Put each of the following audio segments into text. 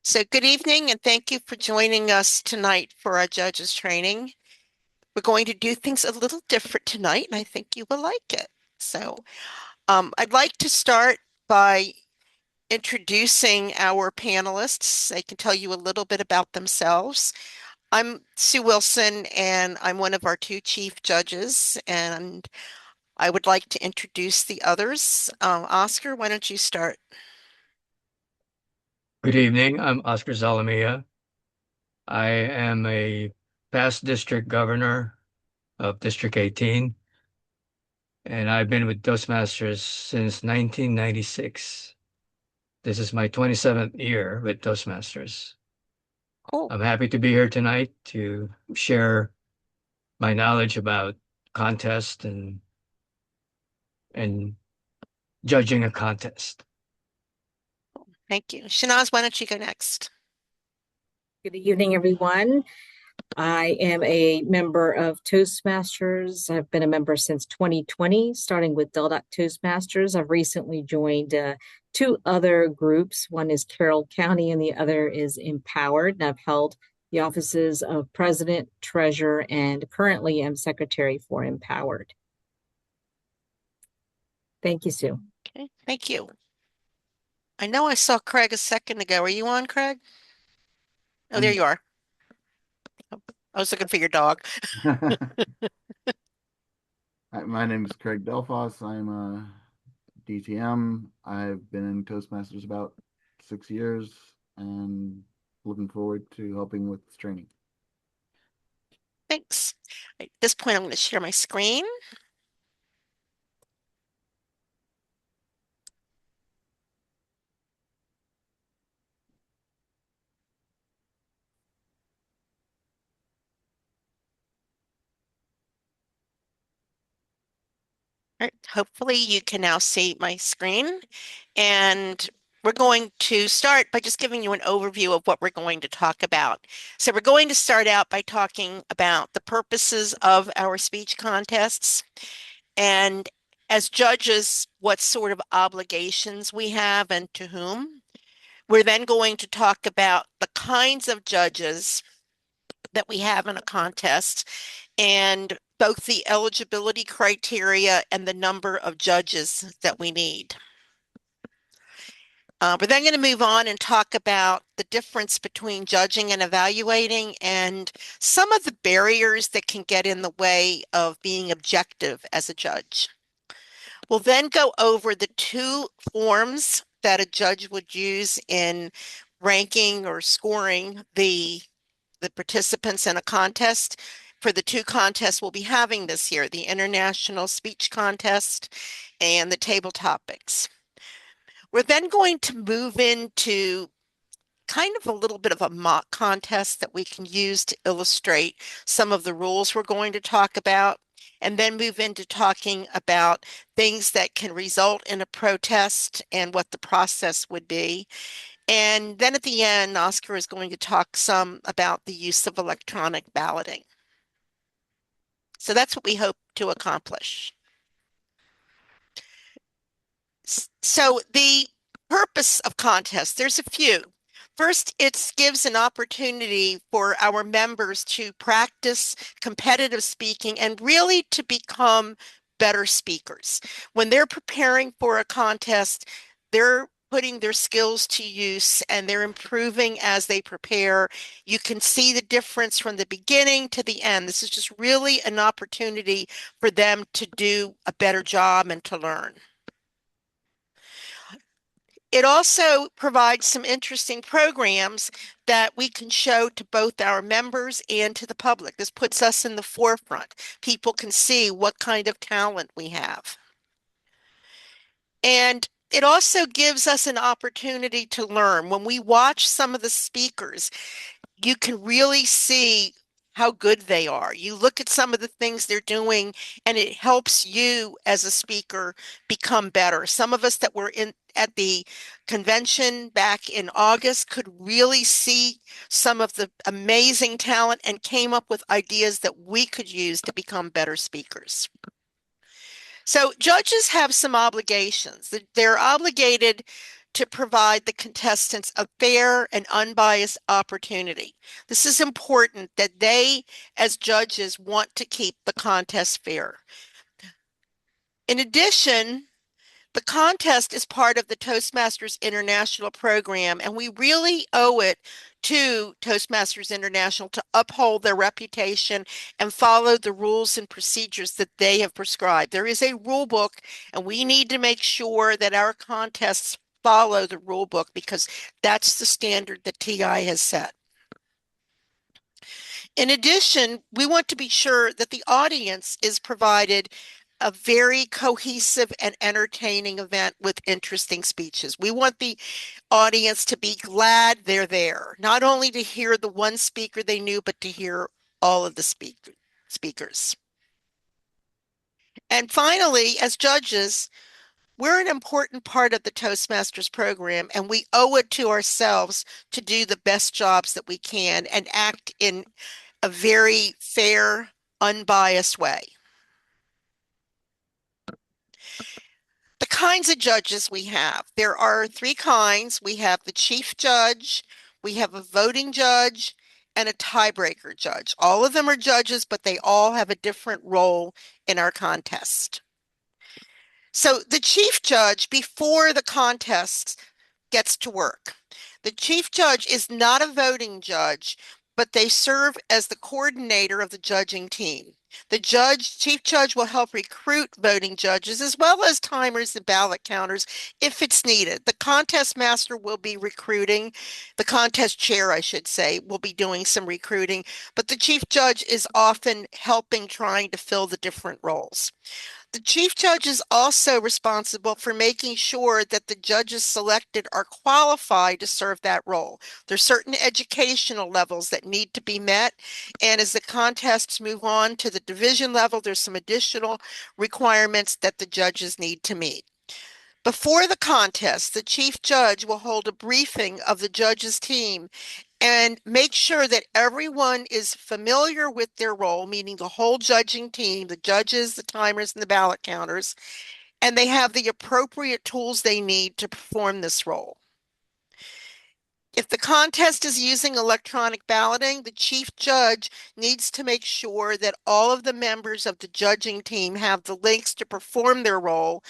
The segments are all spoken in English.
So, good evening, and thank you for joining us tonight for our judges training. We're going to do things a little different tonight, and I think you will like it. I'd like to start by introducing our panelists. They can tell you a little bit about themselves. I'm Sue Wilson, and I'm one of our two chief judges, and I would like to introduce the others. Oscar, why don't you start? Good evening. I'm Oscar Zalamia. I am a past district governor of District 18, and I've been with Toastmasters since 1996. This is my 27th year with Toastmasters. Cool. I'm happy to be here tonight to share my knowledge about contest and judging a contest. Thank you. Shanaz, why don't you go next? Good evening, everyone. I am a member of Toastmasters. I've been a member since 2020, starting with Del Doc Toastmasters. I've recently joined two other groups. One is Carroll County and the other is Empowered. And I've held the offices of President, Treasurer, and currently am Secretary for Empowered. Thank you, Sue. Okay, thank you. I know I saw Craig a second ago. Are you on, Craig? Oh, there Um, you are. I was looking for your dog. Hi, my name is Craig Delphos. I'm a DTM. I've been in Toastmasters about 6 years and looking forward to helping with this training. Thanks. At this point, I'm going to share my screen. All right, hopefully you can now see my screen. And we're going to start by just giving you an overview of what we're going to talk about. So we're going to start out by talking about the purposes of our speech contests and as judges, what sort of obligations we have and to whom. We're then going to talk about the kinds of judges that we have in a contest and both the eligibility criteria and the number of judges that we need. We're then going to move on and talk about the difference between judging and evaluating and some of the barriers that can get in the way of being objective as a judge. We'll then go over the two forms that a judge would use in ranking or scoring the participants in a contest for the two contests we'll be having this year, the International Speech Contest and the Table Topics. We're then going to move into kind of a little bit of a mock contest that we can use to illustrate some of the rules we're going to talk about, and then move into talking about things that can result in a protest and what the process would be. And then at the end, Oscar is going to talk some about the use of electronic balloting. So that's what we hope to accomplish. So the purpose of contests, there's a few. First, it gives an opportunity for our members to practice competitive speaking and really to become better speakers. When they're preparing for a contest, they're putting their skills to use and they're improving as they prepare. You can see the difference from the beginning to the end. This is just really an opportunity for them to do a better job and to learn. It also provides some interesting programs that we can show to both our members and to the public. This puts us in the forefront. People can see what kind of talent we have. And it also gives us an opportunity to learn. When we watch some of the speakers, you can really see how good they are. You look at some of the things they're doing, and it helps you as a speaker become better. Some of us that were in at the convention back in August could really see some of the amazing talent and came up with ideas that we could use to become better speakers. So judges have some obligations. They're obligated to provide the contestants a fair and unbiased opportunity. This is important that they, as judges, want to keep the contest fair. In addition, the contest is part of the Toastmasters International program, and we really owe it to Toastmasters International to uphold their reputation and follow the rules and procedures that they have prescribed. There is a rule book, and we need to make sure that our contests follow the rule book because that's the standard that TI has set. In addition, we want to be sure that the audience is provided a very cohesive and entertaining event with interesting speeches. We want the audience to be glad they're there, not only to hear the one speaker they knew, but to hear all of the speakers. And finally, as judges, we're an important part of the Toastmasters program, and we owe it to ourselves to do the best jobs that we can and act in a very fair, unbiased way. The kinds of judges we have. There are three kinds. We have the chief judge, we have a voting judge, and a tiebreaker judge. All of them are judges, but they all have a different role in our contest. So the chief judge, before the contest, gets to work. The chief judge is not a voting judge, but they serve as the coordinator of the judging team. The chief judge will help recruit voting judges as well as timers and ballot counters if it's needed. The contest master will be recruiting, the contest chair, I should say, will be doing some recruiting, but the chief judge is often helping trying to fill the different roles. The chief judge is also responsible for making sure that the judges selected are qualified to serve that role. There's certain educational levels that need to be met, and as the contests move on to the division level, there's some additional requirements that the judges need to meet. Before the contest, the chief judge will hold a briefing of the judges' team and make sure that everyone is familiar with their role, meaning the whole judging team, the judges, the timers, and the ballot counters, and they have the appropriate tools they need to perform this role. If the contest is using electronic balloting, the chief judge needs to make sure that all of the members of the judging team have the links to perform their role,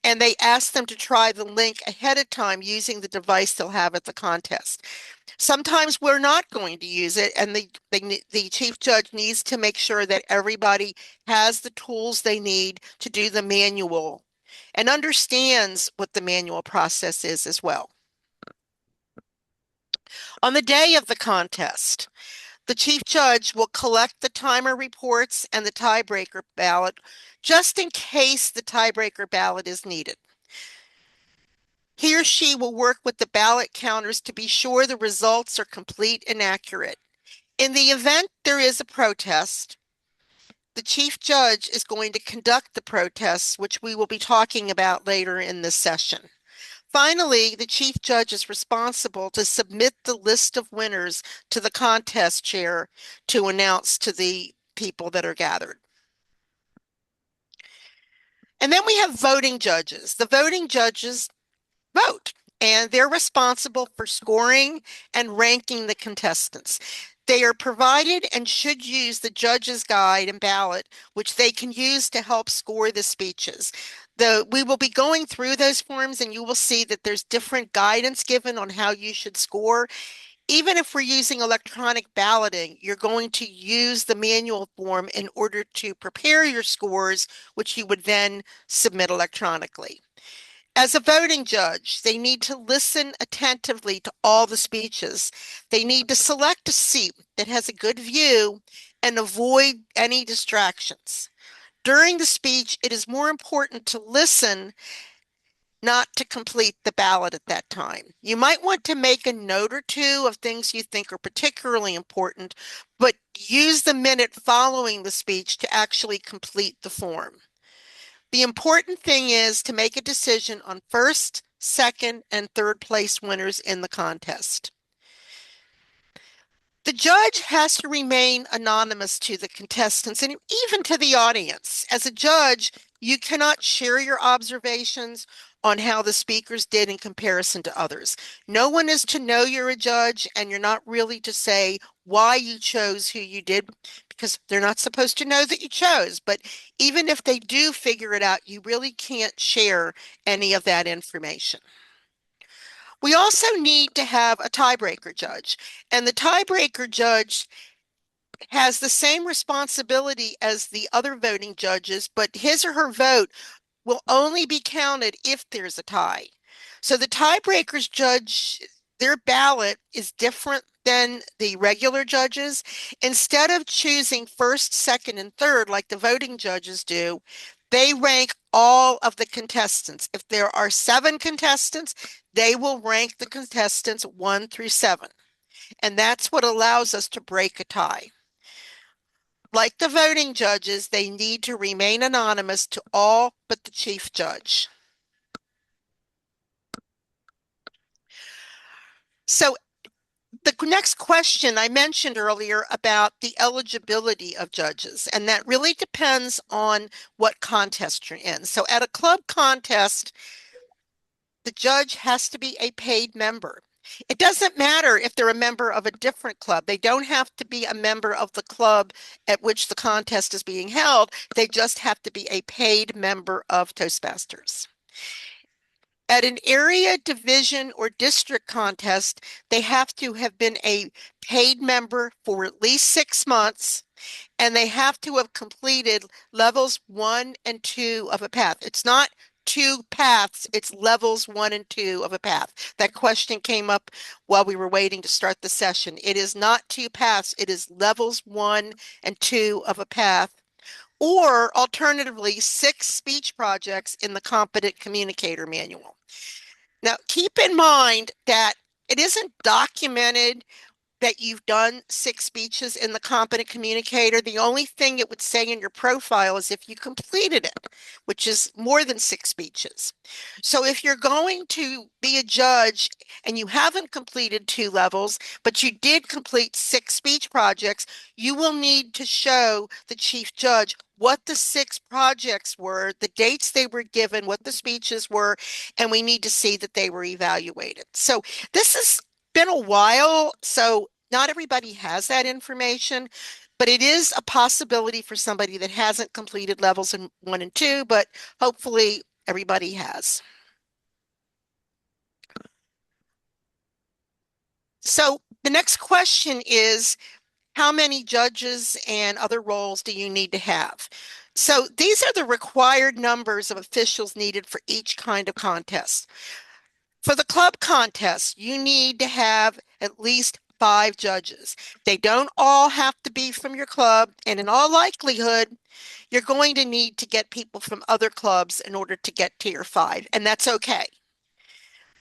and they ask them to try the link ahead of time using the device they'll have at the contest. Sometimes we're not going to use it, and the chief judge needs to make sure that everybody has the tools they need to do the manual and understands what the manual process is as well. On the day of the contest, the chief judge will collect the timer reports and the tiebreaker ballot just in case the tiebreaker ballot is needed. He or she will work with the ballot counters to be sure the results are complete and accurate. In the event there is a protest, the chief judge is going to conduct the protests, which we will be talking about later in this session. Finally, the chief judge is responsible to submit the list of winners to the contest chair to announce to the people that are gathered. And then we have voting judges. The voting judges vote, and they're responsible for scoring and ranking the contestants. They are provided and should use the judge's guide and ballot, which they can use to help score the speeches. We will be going through those forms, and you will see that there's different guidance given on how you should score. Even if we're using electronic balloting, you're going to use the manual form in order to prepare your scores, which you would then submit electronically. As a voting judge, they need to listen attentively to all the speeches. They need to select a seat that has a good view and avoid any distractions. During the speech, it is more important to listen, not to complete the ballot at that time. You might want to make a note or two of things you think are particularly important, but use the minute following the speech to actually complete the form. The important thing is to make a decision on first, second, and third place winners in the contest. The judge has to remain anonymous to the contestants and even to the audience. As a judge, You cannot share your observations on how the speakers did in comparison to others. No one is to know you're a judge, and you're not really to say why you chose who you did, because they're not supposed to know that you chose. But even if they do figure it out, you really can't share any of that information. We also need to have a tiebreaker judge, and the tiebreaker judge has the same responsibility as the other voting judges, but his or her vote will only be counted if there's a tie. So the tiebreakers judge, their ballot is different than the regular judges. Instead of choosing first, second, and third like the voting judges do, they rank all of the contestants. If there are 7 contestants, they will rank the contestants 1 through 7. And that's what allows us to break a tie. Like the voting judges, they need to remain anonymous to all but the chief judge. So the next question I mentioned earlier about the eligibility of judges, and that really depends on what contest you're in. So at a club contest, the judge has to be a paid member. It doesn't matter if they're a member of a different club. They don't have to be a member of the club at which the contest is being held. They just have to be a paid member of Toastmasters. At an area, division, or district contest, they have to have been a paid member for at least 6 months, and they have to have completed levels 1 and 2 of a path. It's not 2 paths, it's levels 1 and 2 of a path. That question came up while we were waiting to start the session. It is not 2 paths, it is levels 1 and 2 of a path. Or alternatively, 6 speech projects in the Competent Communicator Manual. Now, keep in mind that it isn't documented that you've done 6 speeches in the Competent Communicator. The only thing it would say in your profile is if you completed it, which is more than 6 speeches. So if you're going to be a judge and you haven't completed 2 levels, but you did complete 6 speech projects, you will need to show the chief judge what the 6 projects were, the dates they were given, what the speeches were, and we need to see that they were evaluated. So this has been a while, so not everybody has that information, but it is a possibility for somebody that hasn't completed levels in 1 and 2, but hopefully everybody has. So the next question is, how many judges and other roles do you need to have? So these are the required numbers of officials needed for each kind of contest. For the club contest, you need to have at least 5 judges. They don't all have to be from your club, and in all likelihood, you're going to need to get people from other clubs in order to get to your 5, and that's okay.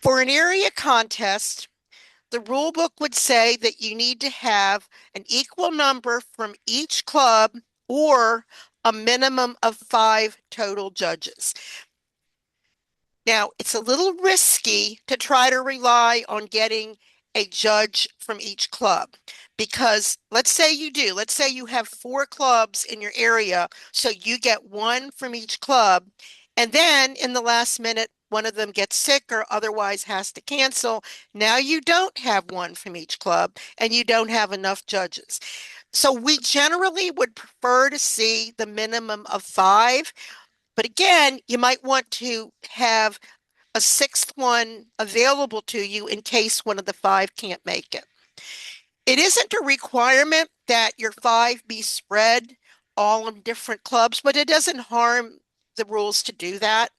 For an area contest, the rule book would say that you need to have an equal number from each club or a minimum of 5 total judges. Now, it's a little risky to try to rely on getting a judge from each club because let's say you do, let's say you have 4 clubs in your area, so you get 1 from each club, and then in the last minute, one of them gets sick or otherwise has to cancel. Now you don't have 1 from each club and you don't have enough judges. So we generally would prefer to see the minimum of 5. But again, you might want to have a 6th one available to you in case one of the 5 can't make it. It isn't a requirement that your 5 be spread all in different clubs, but it doesn't harm the rules to do that.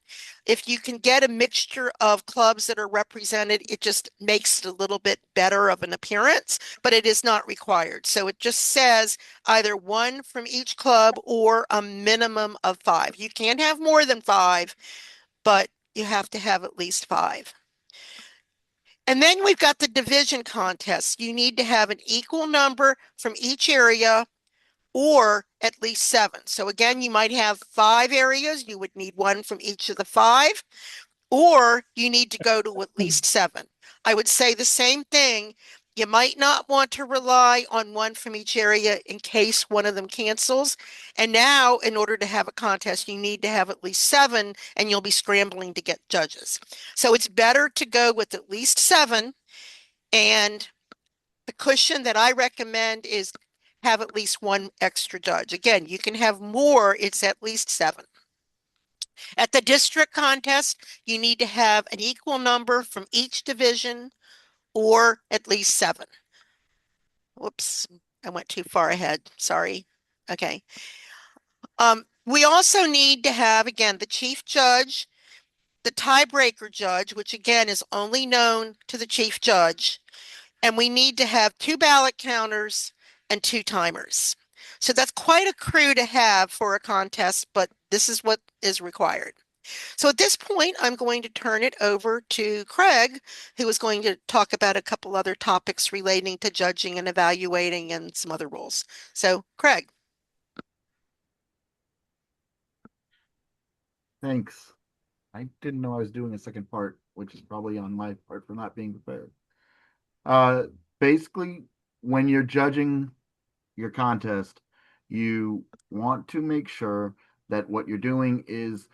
If you can get a mixture of clubs that are represented, it just makes it a little bit better of an appearance, but it is not required. So it just says either 1 from each club or a minimum of 5. You can't have more than 5, but you have to have at least 5. And then we've got the division contests. You need to have an equal number from each area or at least 7. So again, you might have 5 areas. You would need 1 from each of the 5, or you need to go to at least 7. I would say the same thing You might not want to rely on one from each area in case one of them cancels. And now, in order to have a contest, you need to have at least 7, and you'll be scrambling to get judges. So it's better to go with at least 7. And the cushion that I recommend is have at least 1 extra judge. Again, you can have more, it's at least 7. At the district contest, you need to have an equal number from each division or at least 7. Whoops, I went too far ahead. Sorry. Okay. We also need to have, again, the chief judge, the tiebreaker judge, which again is only known to the chief judge, and we need to have 2 ballot counters and 2 timers. So that's quite a crew to have for a contest, but this is what is required. So at this point, I'm going to turn it over to Craig, who is going to talk about a couple other topics relating to judging and evaluating and some other rules. So, Craig. Thanks. I didn't know I was doing a second part, which is probably on my part for not being prepared. Uh, Basically, when you're judging your contest, you want to make sure that what you're doing is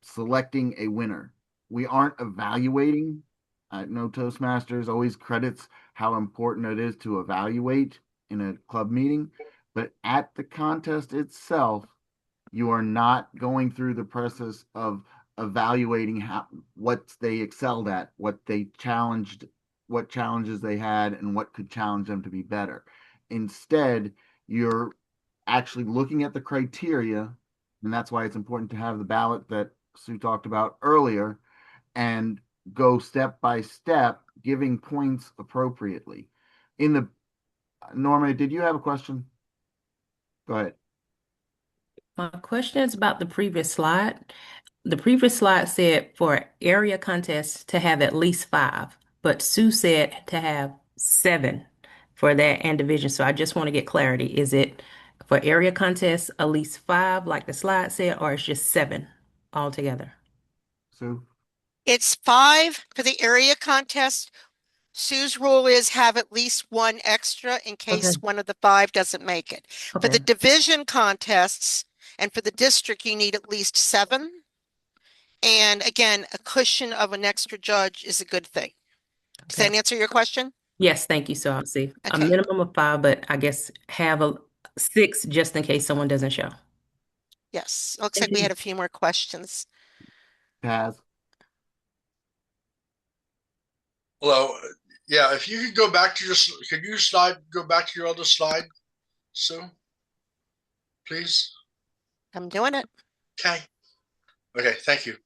selecting a winner. We aren't evaluating. I know Toastmasters always credits how important it is to evaluate in a club meeting, but at the contest itself, you are not going through the process of evaluating what they excelled at, what they challenged, what challenges they had, and what could challenge them to be better. Instead, you're actually looking at the criteria, and that's why it's important to have the ballot that Sue talked about earlier, and go step by step, giving points appropriately. In the Norma, did you have a question? Go ahead. My question is about the previous slide. The previous slide said for area contests to have at least 5, but Sue said to have 7 for that and division. So I just want to get clarity. Is it for area contests at least 5, like the slide said, or it's just 7 altogether? Sue? It's 5 for the area contest. Sue's rule is have at least 1 extra in Okay. case one of the 5 doesn't make it. For the Okay. division contests and for the district, you need at least 7. And again, a cushion of an extra judge is a good thing. Does Okay. that answer your question? Yes, thank you. So I'll see a Okay. minimum of 5, but I guess have a 6 just in case someone doesn't show. Yes. Looks Thank like we had you. a few more questions. Paz? Hello. Yeah, if you could go back to could you go back to your other slide, Sue, please? I'm doing it. Okay. Okay, thank you.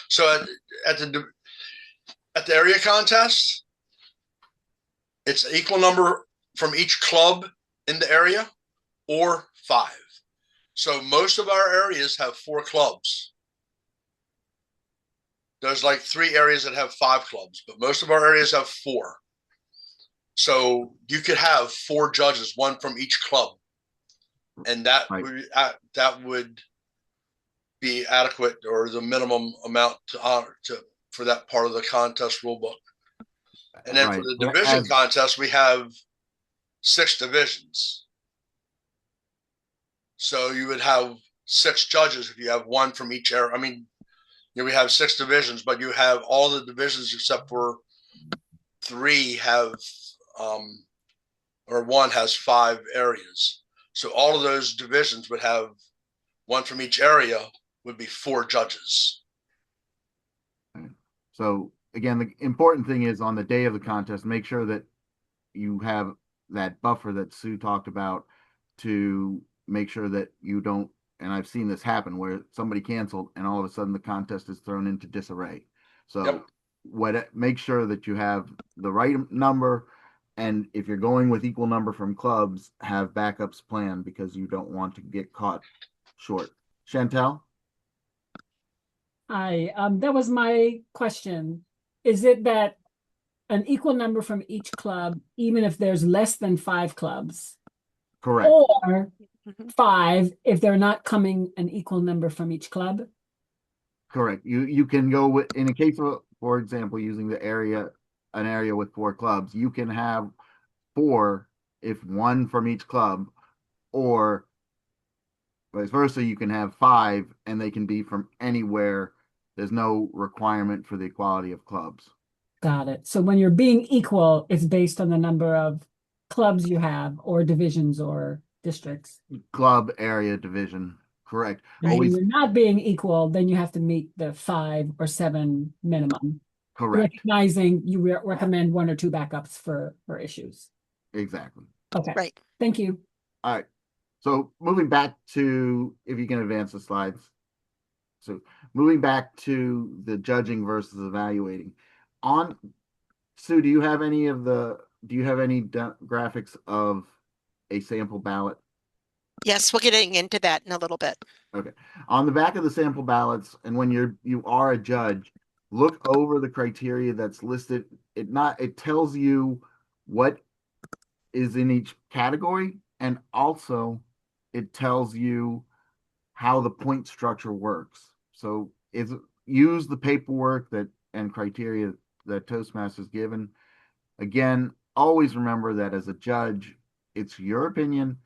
So at the area contest, it's an equal number from each club in the area or 5. So most of our areas have 4 clubs. There's like 3 areas that have 5 clubs, but most of our areas have 4. So you could have 4 judges, 1 from each club, and Right. that would be adequate or the minimum amount to honor for that part of the contest rule book. And then for Right. the division contest, we have 6 divisions. So you would have 6 judges if you have 1 from each area. I mean, we have 6 divisions, but you have all the divisions except for 3 have, or 1 has 5 areas. So all of those divisions would have 1 from each area, would be 4 judges. So again, the important thing is on the day of the contest, make sure that you have that buffer that Sue talked about to make sure that you don't, and I've seen this happen where somebody canceled and all of a sudden the contest is thrown into disarray. So make sure that you have the right number, and if you're going with equal number from clubs, have backups planned because you don't want to get caught short. Chantel? Hi, that was my question. Is it that an equal number from each club, even if there's less than 5 clubs, Correct. or 5 if they're not coming an equal number from each club? Correct. You can go with, in a case of, for example, using the area an area with 4 clubs. You can have 4 if one from each club, or vice versa, you can have 5 and they can be from anywhere. There's no requirement for the equality of clubs. Got it. So when you're being equal, it's based on the number of clubs you have or divisions or districts. Club area division, correct. And when Always you're not being equal, then you have to meet the 5 or 7 minimum, correct. recognizing you recommend 1 or 2 backups for issues. Exactly. Okay. Right. Thank you. All right. So moving back to, if you can advance the slides. So moving back to the judging versus evaluating. On Sue, do you have any graphics of a sample ballot? Yes, we're getting into that in a little bit. Okay. On the back of the sample ballots, and when you are a judge, look over the criteria that's listed. It tells you what is in each category, and also it tells you how the point structure works. So it's use the paperwork that and criteria that Toastmasters given. Again, always remember that as a judge, it's your opinion,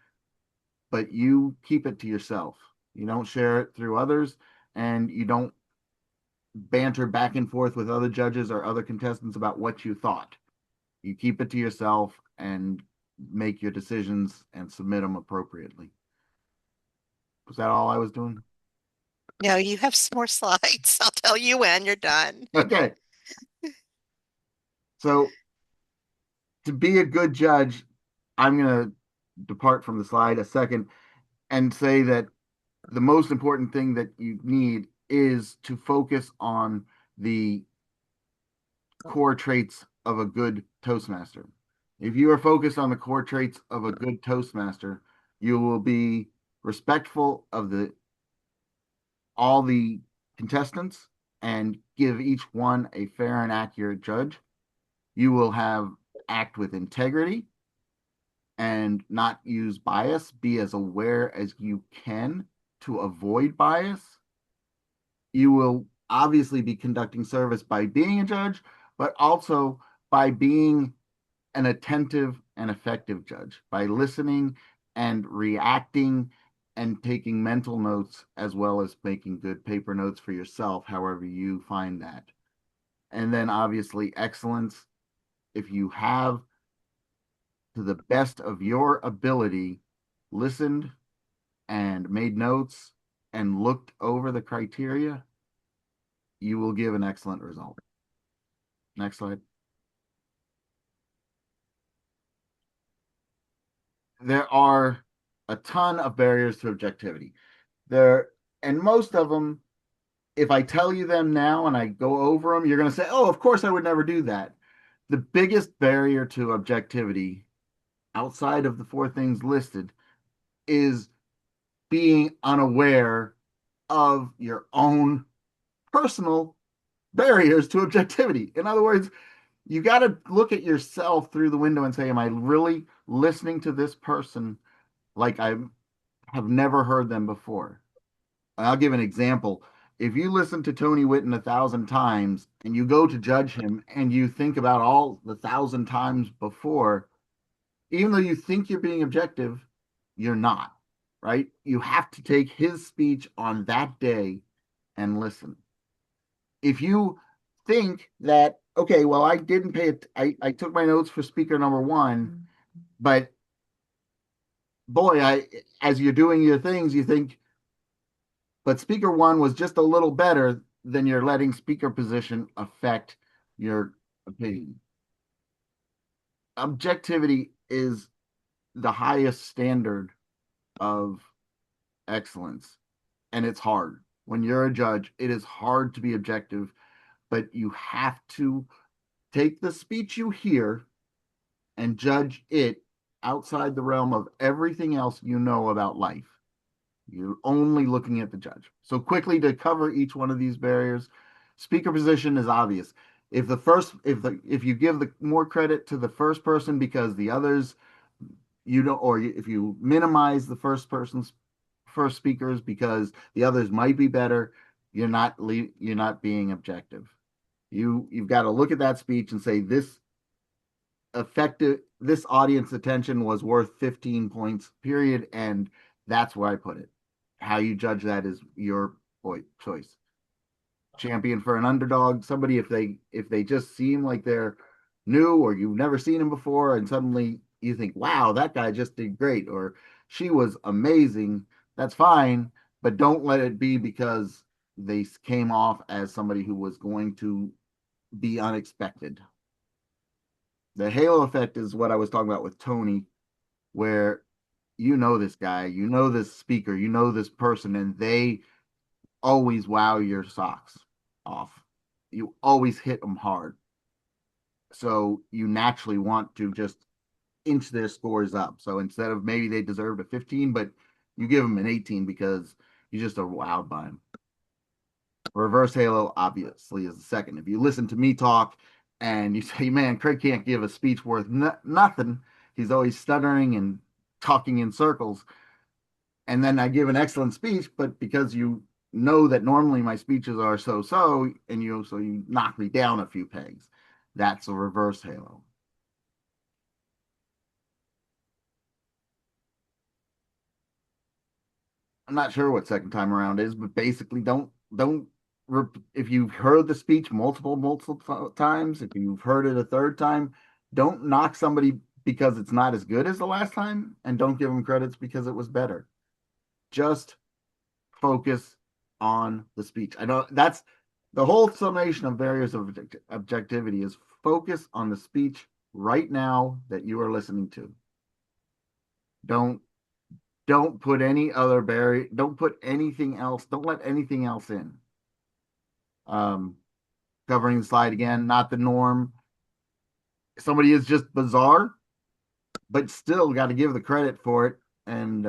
but you keep it to yourself. You don't share it through others, and you don't banter back and forth with other judges or other contestants about what you thought. You keep it to yourself and make your decisions and submit them appropriately. Was that all I was doing? No, you have some more slides. I'll tell you when you're done. Okay. So to be a good judge, I'm going to depart from the slide a second and say that the most important thing that you need is to focus on the core traits of a good Toastmaster. If you are focused on the core traits of a good Toastmaster, you will be respectful of all the contestants and give each one a fair and accurate judge. You will act with integrity and not use bias. Be as aware as you can to avoid bias. You will obviously be conducting service by being a judge, but also by being an attentive and effective judge, by listening and reacting and taking mental notes, as well as making good paper notes for yourself, however you find that. And then obviously excellence. If you have, to the best of your ability, listened and made notes and looked over the criteria, you will give an excellent result. Next slide. There are a ton of barriers to objectivity. And most of them, if I tell you them now and I go over them, you're going to say, oh, of course I would never do that. The biggest barrier to objectivity outside of the 4 things listed is being unaware of your own personal barriers to objectivity. In other words, you got to look at yourself through the window and say, am I really listening to this person like I have never heard them before? I'll give an example. If you listen to Tony Whitten 1,000 times and you go to judge him and you think about all the 1,000 times before, even though you think you're being objective, you're not, right? You have to take his speech on that day and listen. If you think that, okay, well, I didn't pay it, I took my notes for speaker number 1, but boy, as you're doing your things, you think, but speaker 1 was just a little better, then you're letting speaker position affect your opinion. Objectivity is the highest standard of excellence, and it's hard. When you're a judge, it is hard to be objective, but you have to take the speech you hear and judge it outside the realm of everything else you know about life. You're only looking at the judge. So quickly to cover each one of these barriers, speaker position is obvious. If you give the more credit to the first person because the others you don't, or if you minimize the first speakers because the others might be better, you're not being objective. You've got to look at that speech and say this audience attention was worth 15 points, period, and that's where I put it. How you judge that is your choice. Champion for an underdog, somebody if they just seem like they're new or you've never seen them before and suddenly you think, wow, that guy just did great or she was amazing, that's fine, but don't let it be because they came off as somebody who was going to be unexpected. The halo effect is what I was talking about with Tony, where you know this guy, you know this speaker, you know this person, and they always wow your socks off. You always hit them hard. So you naturally want to just inch their scores up. So instead of maybe they deserved a 15, but you give them an 18 because you just are wowed by them. Reverse halo obviously is the second. If you listen to me talk and you say, man, Craig can't give a speech worth nothing, he's always stuttering and talking in circles. And then I give an excellent speech, but because you know that normally my speeches are so, and you knock me down a few pegs. That's a reverse halo. I'm not sure what second time around is, but basically don't if you've heard the speech multiple times, if you've heard it a third time, don't knock somebody because it's not as good as the last time, and don't give them credits because it was better. Just focus on the speech. I know that's the whole summation of barriers of objectivity is focus on the speech right now that you are listening to. Don't don't put any other barrier, don't put anything else, don't let anything else in. Um, Covering the slide again, not the norm. Somebody is just bizarre, but still got to give the credit for it. And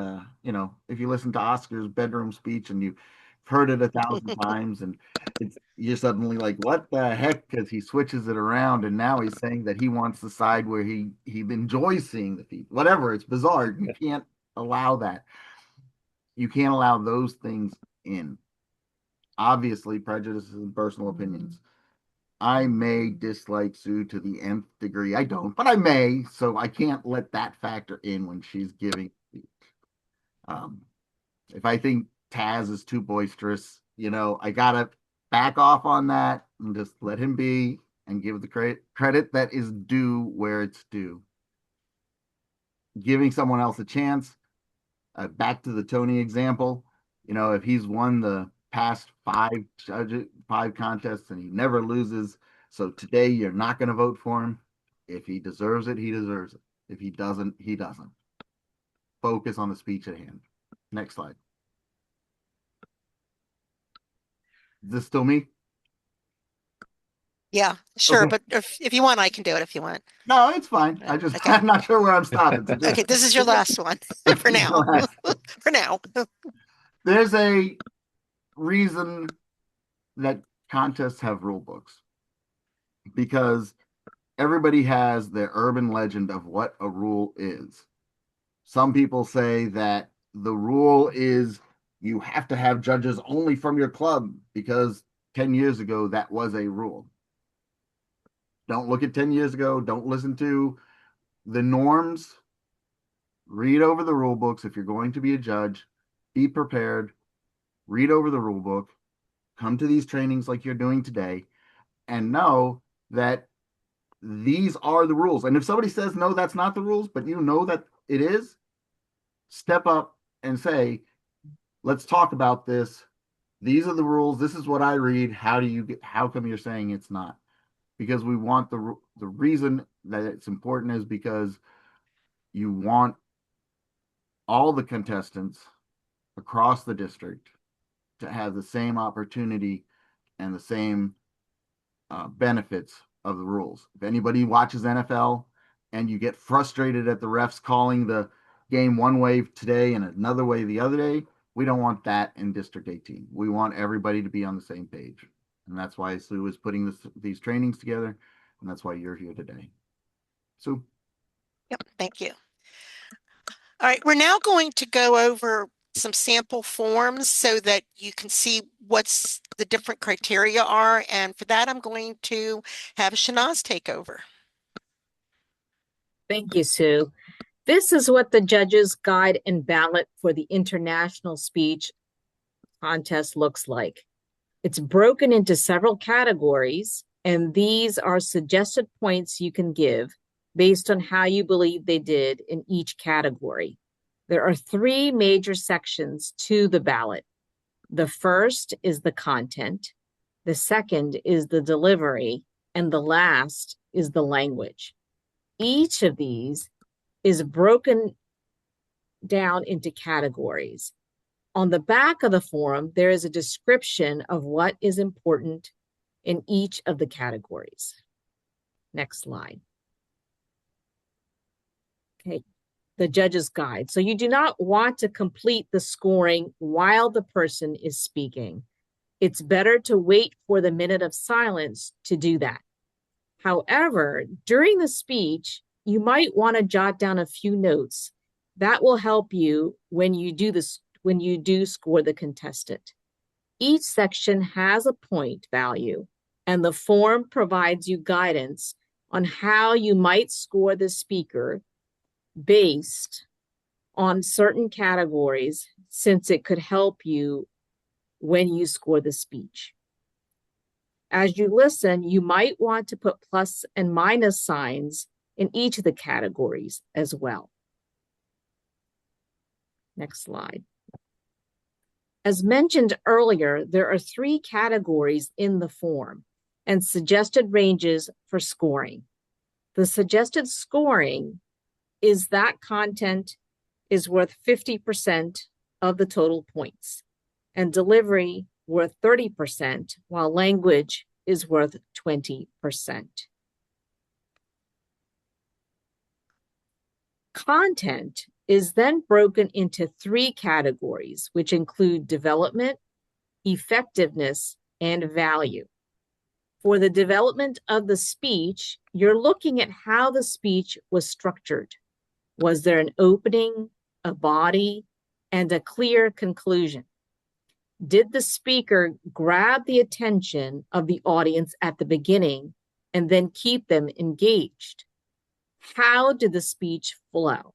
if you listen to Oscar's bedroom speech and you've heard it 1,000 times, and you're suddenly like, what the heck? Because he switches it around, and now he's saying that he wants the side where he enjoys seeing the feet. Whatever, it's bizarre. You can't allow that. You can't allow those things in. Obviously, prejudices and personal opinions. I may dislike Sue to the nth degree. I don't, but I may, so I can't let that factor in when she's giving. Um, if I think Taz is too boisterous, I gotta back off on that and just let him be and give the credit that is due where it's due. Giving someone else a chance. Back to the Tony example, if he's won the past five contests and he never loses, so today you're not going to vote for him. If he deserves it, he deserves it. If he doesn't, he doesn't. Focus on the speech at hand. Next slide. Is this still me? Yeah, sure. Okay. But if you want, I can do it if you want. No, it's fine. Okay. I'm not sure where I'm stopping. So Okay, this is your last one for now. For now. There's a reason that contests have rule books because everybody has their urban legend of what a rule is. Some people say that the rule is you have to have judges only from your club because 10 years ago that was a rule. Don't look at 10 years ago. Don't listen to the norms. Read over the rule books if you're going to be a judge. Be prepared. Read over the rule book. Come to these trainings like you're doing today and know that these are the rules. And if somebody says, no, that's not the rules, but you know that it is, step up and say, let's talk about this. These are the rules. This is what I read. How come you're saying it's not? Because we want the reason that it's important is because you want all the contestants across the district to have the same opportunity and the same benefits of the rules. If anybody watches NFL and you get frustrated at the refs calling the game one way today and another way the other day, we don't want that in District 18. We want everybody to be on the same page. And that's why Sue is putting these trainings together. And that's why you're here today. Sue? Yep, thank you. All right, we're now going to go over some sample forms so that you can see what's the different criteria are. And for that, I'm going to have Shanaz take over. Thank you, Sue. This is what the judges' guide and ballot for the international speech contest looks like. It's broken into several categories, and these are suggested points you can give based on how you believe they did in each category. There are 3 major sections to the ballot. The first is the content, the second is the delivery, and the last is the language. Each of these is broken down into categories. On the back of the form, there is a description of what is important in each of the categories. Next slide. Okay, the judge's guide. So you do not want to complete the scoring while the person is speaking. It's better to wait for the minute of silence to do that. However, during the speech, you might want to jot down a few notes that will help you when you do score the contestant. Each section has a point value, and the form provides you guidance on how you might score the speaker based on certain categories, since it could help you when you score the speech. As you listen, you might want to put plus and minus signs in each of the categories as well. Next slide. As mentioned earlier, there are 3 categories in the form and suggested ranges for scoring. The suggested scoring is that content is worth 50% of the total points, and delivery worth 30%, while language is worth 20%. Content is then broken into 3 categories, which include development, effectiveness, and value. For the development of the speech, you're looking at how the speech was structured. Was there an opening, a body, and a clear conclusion? Did the speaker grab the attention of the audience at the beginning and then keep them engaged? How did the speech flow?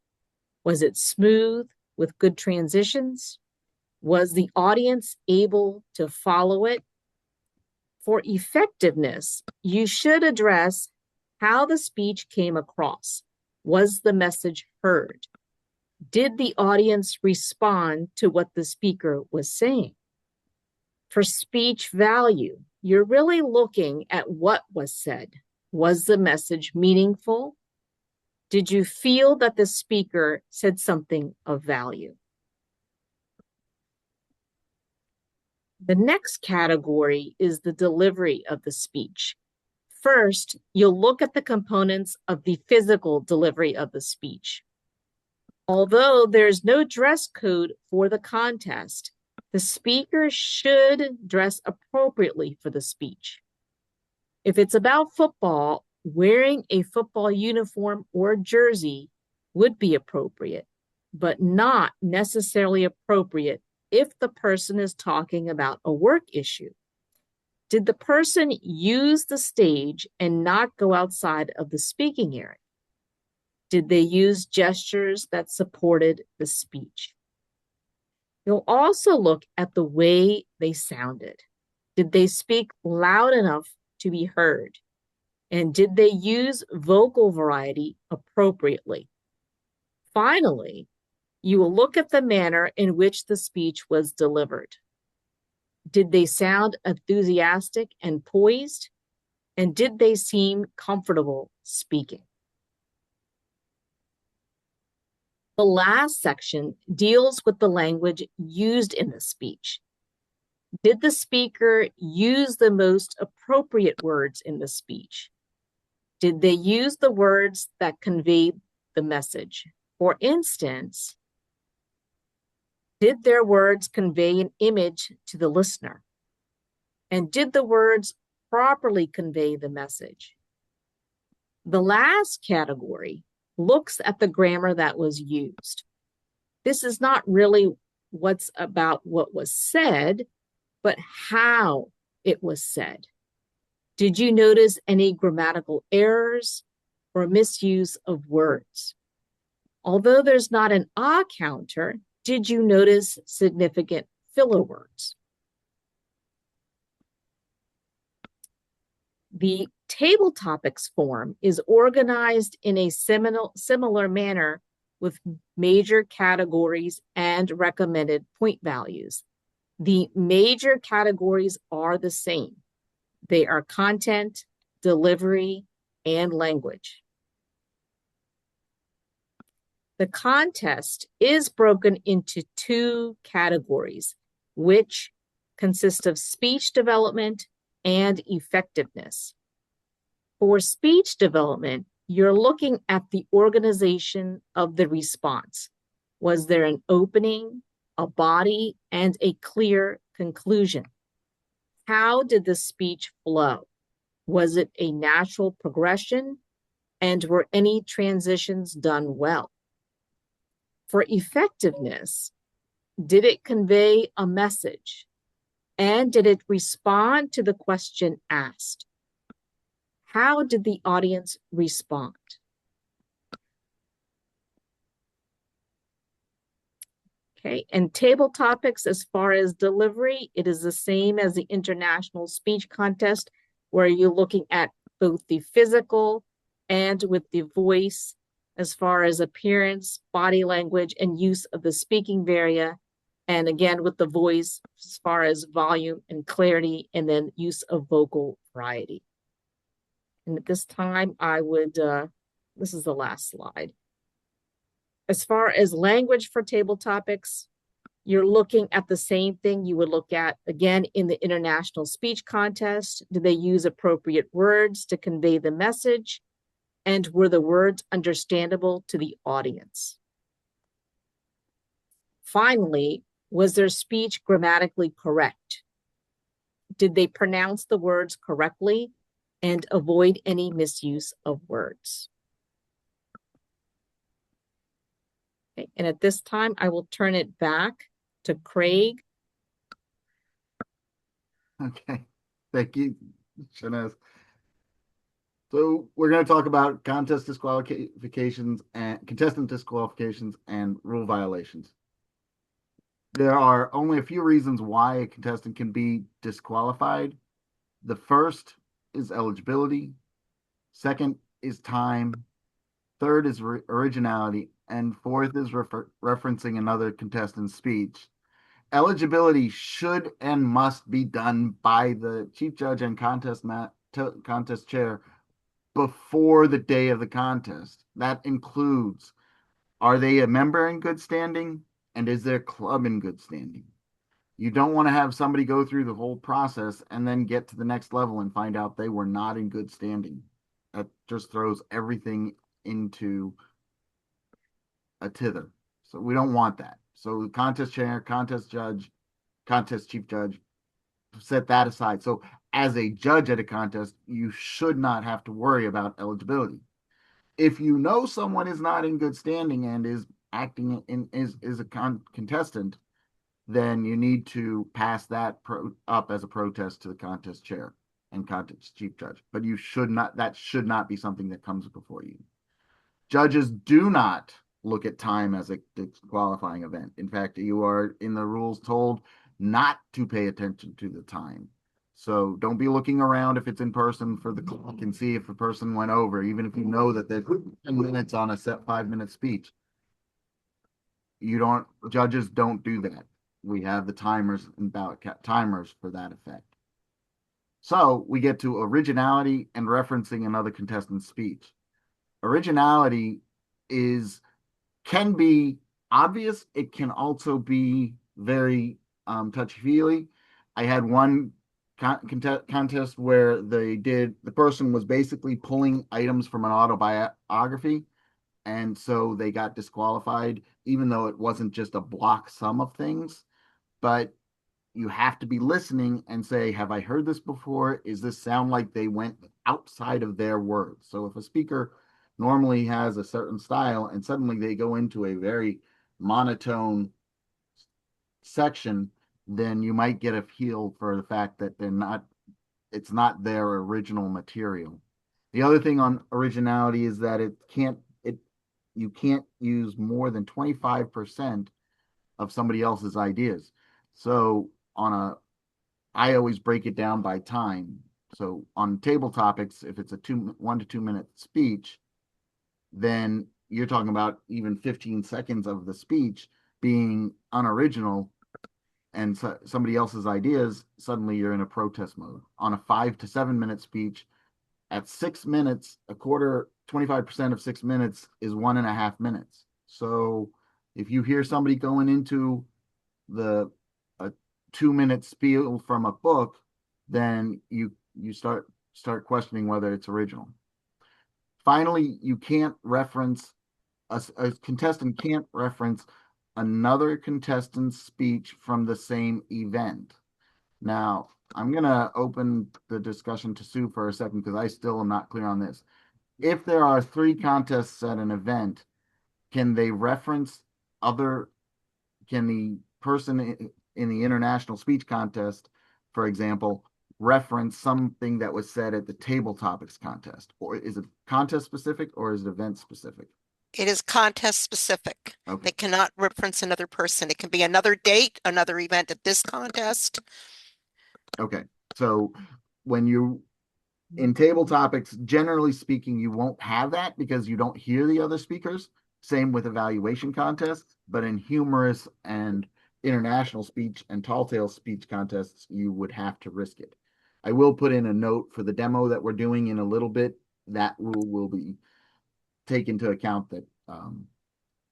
Was it smooth with good transitions? Was the audience able to follow it? For effectiveness, you should address how the speech came across. Was the message heard? Did the audience respond to what the speaker was saying? For speech value, you're really looking at what was said. Was the message meaningful? Did you feel that the speaker said something of value? The next category is the delivery of the speech. First, you'll look at the components of the physical delivery of the speech. Although there's no dress code for the contest, the speaker should dress appropriately for the speech. If it's about football, wearing a football uniform or jersey would be appropriate, but not necessarily appropriate if the person is talking about a work issue. Did the person use the stage and not go outside of the speaking area? Did they use gestures that supported the speech? You'll also look at the way they sounded. Did they speak loud enough to be heard? And did they use vocal variety appropriately? Finally, you will look at the manner in which the speech was delivered. Did they sound enthusiastic and poised? And did they seem comfortable speaking? The last section deals with the language used in the speech. Did the speaker use the most appropriate words in the speech? Did they use the words that conveyed the message? For instance, did their words convey an image to the listener? And did the words properly convey the message? The last category looks at the grammar that was used. This is not really what's about what was said, but how it was said. Did you notice any grammatical errors or misuse of words? Although there's not an ah counter, did you notice significant filler words? The table topics form is organized in a similar manner with major categories and recommended point values. The major categories are the same. They are content, delivery, and language. The contest is broken into two categories, which consist of speech development and effectiveness. For speech development, you're looking at the organization of the response. Was there an opening, a body, and a clear conclusion? How did the speech flow? Was it a natural progression? And were any transitions done well? For effectiveness, did it convey a message? And did it respond to the question asked? How did the audience respond? Okay, and table topics as far as delivery, it is the same as the International Speech Contest, where you're looking at both the physical and with the voice as far as appearance, body language, and use of the speaking varia. And again, with the voice as far as volume and clarity, and then use of vocal variety. And at this time, I would, this is the last slide. As far as language for table topics, you're looking at the same thing you would look at, again, in the International Speech Contest. Did they use appropriate words to convey the message? And were the words understandable to the audience? Finally, was their speech grammatically correct? Did they pronounce the words correctly and avoid any misuse of words? Okay, and at this time, I will turn it back to Craig. Okay, thank you, Shanaz. So we're going to talk about contest disqualifications and contestant disqualifications and rule violations. There are only a few reasons why a contestant can be disqualified. The first is eligibility. Second is time. Third is originality. And fourth is referencing another contestant's speech. Eligibility should and must be done by the chief judge and contest chair before the day of the contest. That includes, are they a member in good standing? And is their club in good standing? You don't want to have somebody go through the whole process and then get to the next level and find out they were not in good standing. That just throws everything into a tither. So we don't want that. So the contest chair, contest judge, contest chief judge, set that aside. So as a judge at a contest, you should not have to worry about eligibility. If you know someone is not in good standing and is acting is a contestant, then you need to pass that up as a protest to the contest chair and contest chief judge. But you should not, that should not be something that comes before you. Judges do not look at time as a disqualifying event. In fact, you are in the rules told not to pay attention to the time. So don't be looking around if it's in person for the clock and see if a person went over, even if you know that they're 10 minutes on a set 5-minute speech. Judges don't do that. We have the timers and ballot timers for that effect. So we get to originality and referencing another contestant's speech. Originality can be obvious. It can also be very touchy-feely. I had one contest where the person was basically pulling items from an autobiography, and so they got disqualified, even though it wasn't just a block sum of things. But you have to be listening and say, have I heard this before? Is this sound like they went outside of their words? So if a speaker normally has a certain style and suddenly they go into a very monotone section, then you might get a feel for the fact that it's not their original material. The other thing on originality is that you can't use more than 25% of somebody else's ideas. So I always break it down by time. So on table topics, if it's a 1 to 2 minute speech, then you're talking about even 15 seconds of the speech being unoriginal and somebody else's ideas, suddenly you're in a protest mode. On a 5 to 7 minute speech, at 6 minutes, 25% of 6 minutes is 1.5 minutes. So if you hear somebody going into a 2 minute spiel from a book, then you start questioning whether it's original. Finally, you can't reference a contestant can't reference another contestant's speech from the same event. Now, I'm going to open the discussion to Sue for a second because I still am not clear on this. If there are 3 contests at an event, can they reference other, can the person in the international speech contest, for example, reference something that was said at the table topics contest? Or is it contest specific or is it event specific? It is contest specific. Okay. They cannot reference another person. It can be another date, another event at this contest. Okay. So when you in table topics, generally speaking, you won't have that because you don't hear the other speakers. Same with evaluation contests, but in humorous and international speech and tall tale speech contests, you would have to risk it. I will put in a note for the demo that we're doing in a little bit. That rule will be take into account that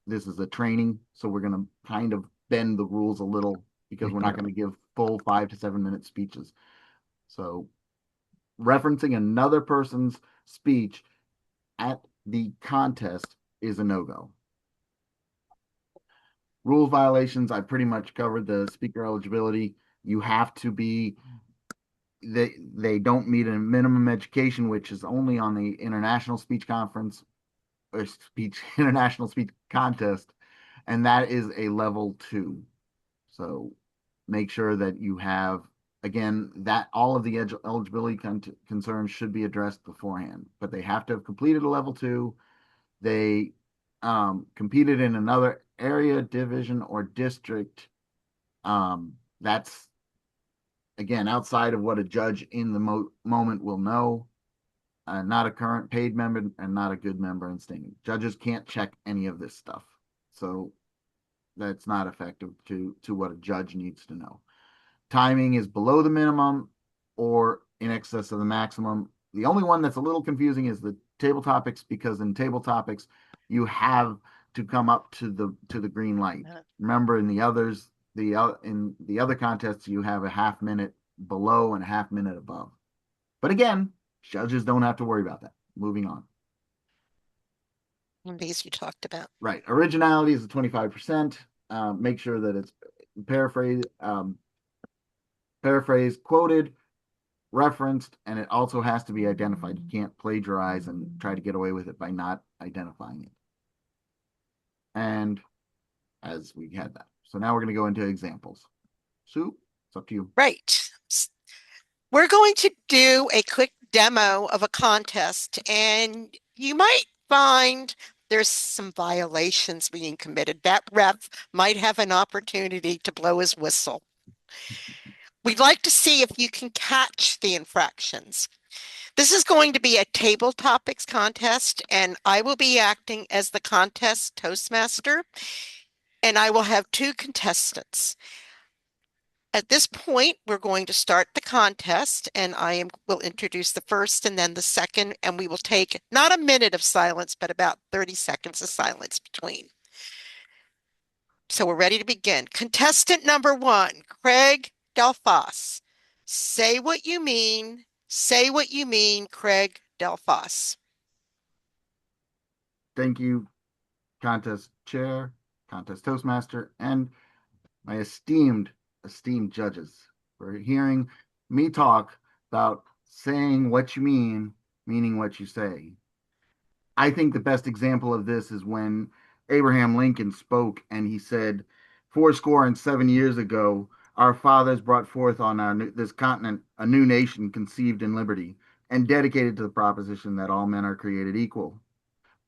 this is a training, so we're going to kind of bend the rules a little because we're not going to give full 5 to 7 minute speeches. So referencing another person's speech at the contest is a no-go. Rules violations, I pretty much covered the speaker eligibility. You have to be, they don't meet a minimum education, which is only on the international speech conference or international speech contest, and that is a level 2. So make sure that you have, again, that all of the eligibility concerns should be addressed beforehand, but they have to have completed a level 2. They competed in another area, division, or district. That's, again, outside of what a judge in the moment will know. Not a current paid member and not a good member in stinging. Judges can't check any of this stuff. So that's not effective to what a judge needs to know. Timing is below the minimum or in excess of the maximum. The only one that's a little confusing is the table topics, because in table topics you have to come up to the green light. Remember, in the other contests you have a half minute below and a half minute above. But again, judges don't have to worry about that. Moving on. These you talked about. Right. Originality is 25%. Make sure that it's paraphrased, quoted, referenced, and it also has to be identified. You can't plagiarize and try to get away with it by not identifying it. And as we had that. So now we're going to go into examples. Sue, it's up to you. Right. We're going to do a quick demo of a contest, and you might find there's some violations being committed. That rep might have an opportunity to blow his whistle. We'd like to see if you can catch the infractions. This is going to be a table topics contest, and I will be acting as the contest Toastmaster, and I will have 2 contestants. At this point, we're going to start the contest, and will introduce the first and then the second, and we will take not a minute of silence, but about 30 seconds of silence between. So we're ready to begin. Contestant number 1, Craig Delphos. Say what you mean. Say what you mean, Craig Delphos. Thank you, contest chair, contest Toastmaster, and my esteemed judges for hearing me talk about saying what you mean, meaning what you say. I think the best example of this is when Abraham Lincoln spoke and he said, fourscore and 7 years ago, our fathers brought forth on this continent a new nation conceived in liberty and dedicated to the proposition that all men are created equal.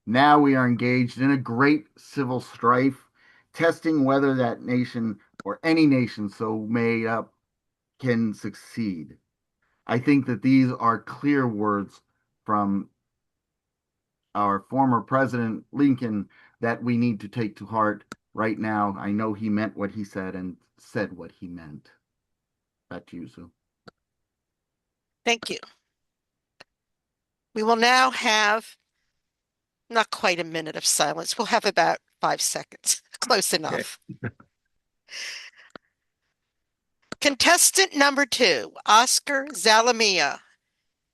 Now we are engaged in a great civil strife, testing whether that nation or any nation so made up can succeed. I think that these are clear words from our former President Lincoln that we need to take to heart right now. I know he meant what he said and said what he meant. Back to you, Sue. Thank you. We will now have not quite a minute of silence. We'll have about 5 seconds. Close Okay. enough. Contestant number 2, Oscar Zalamia.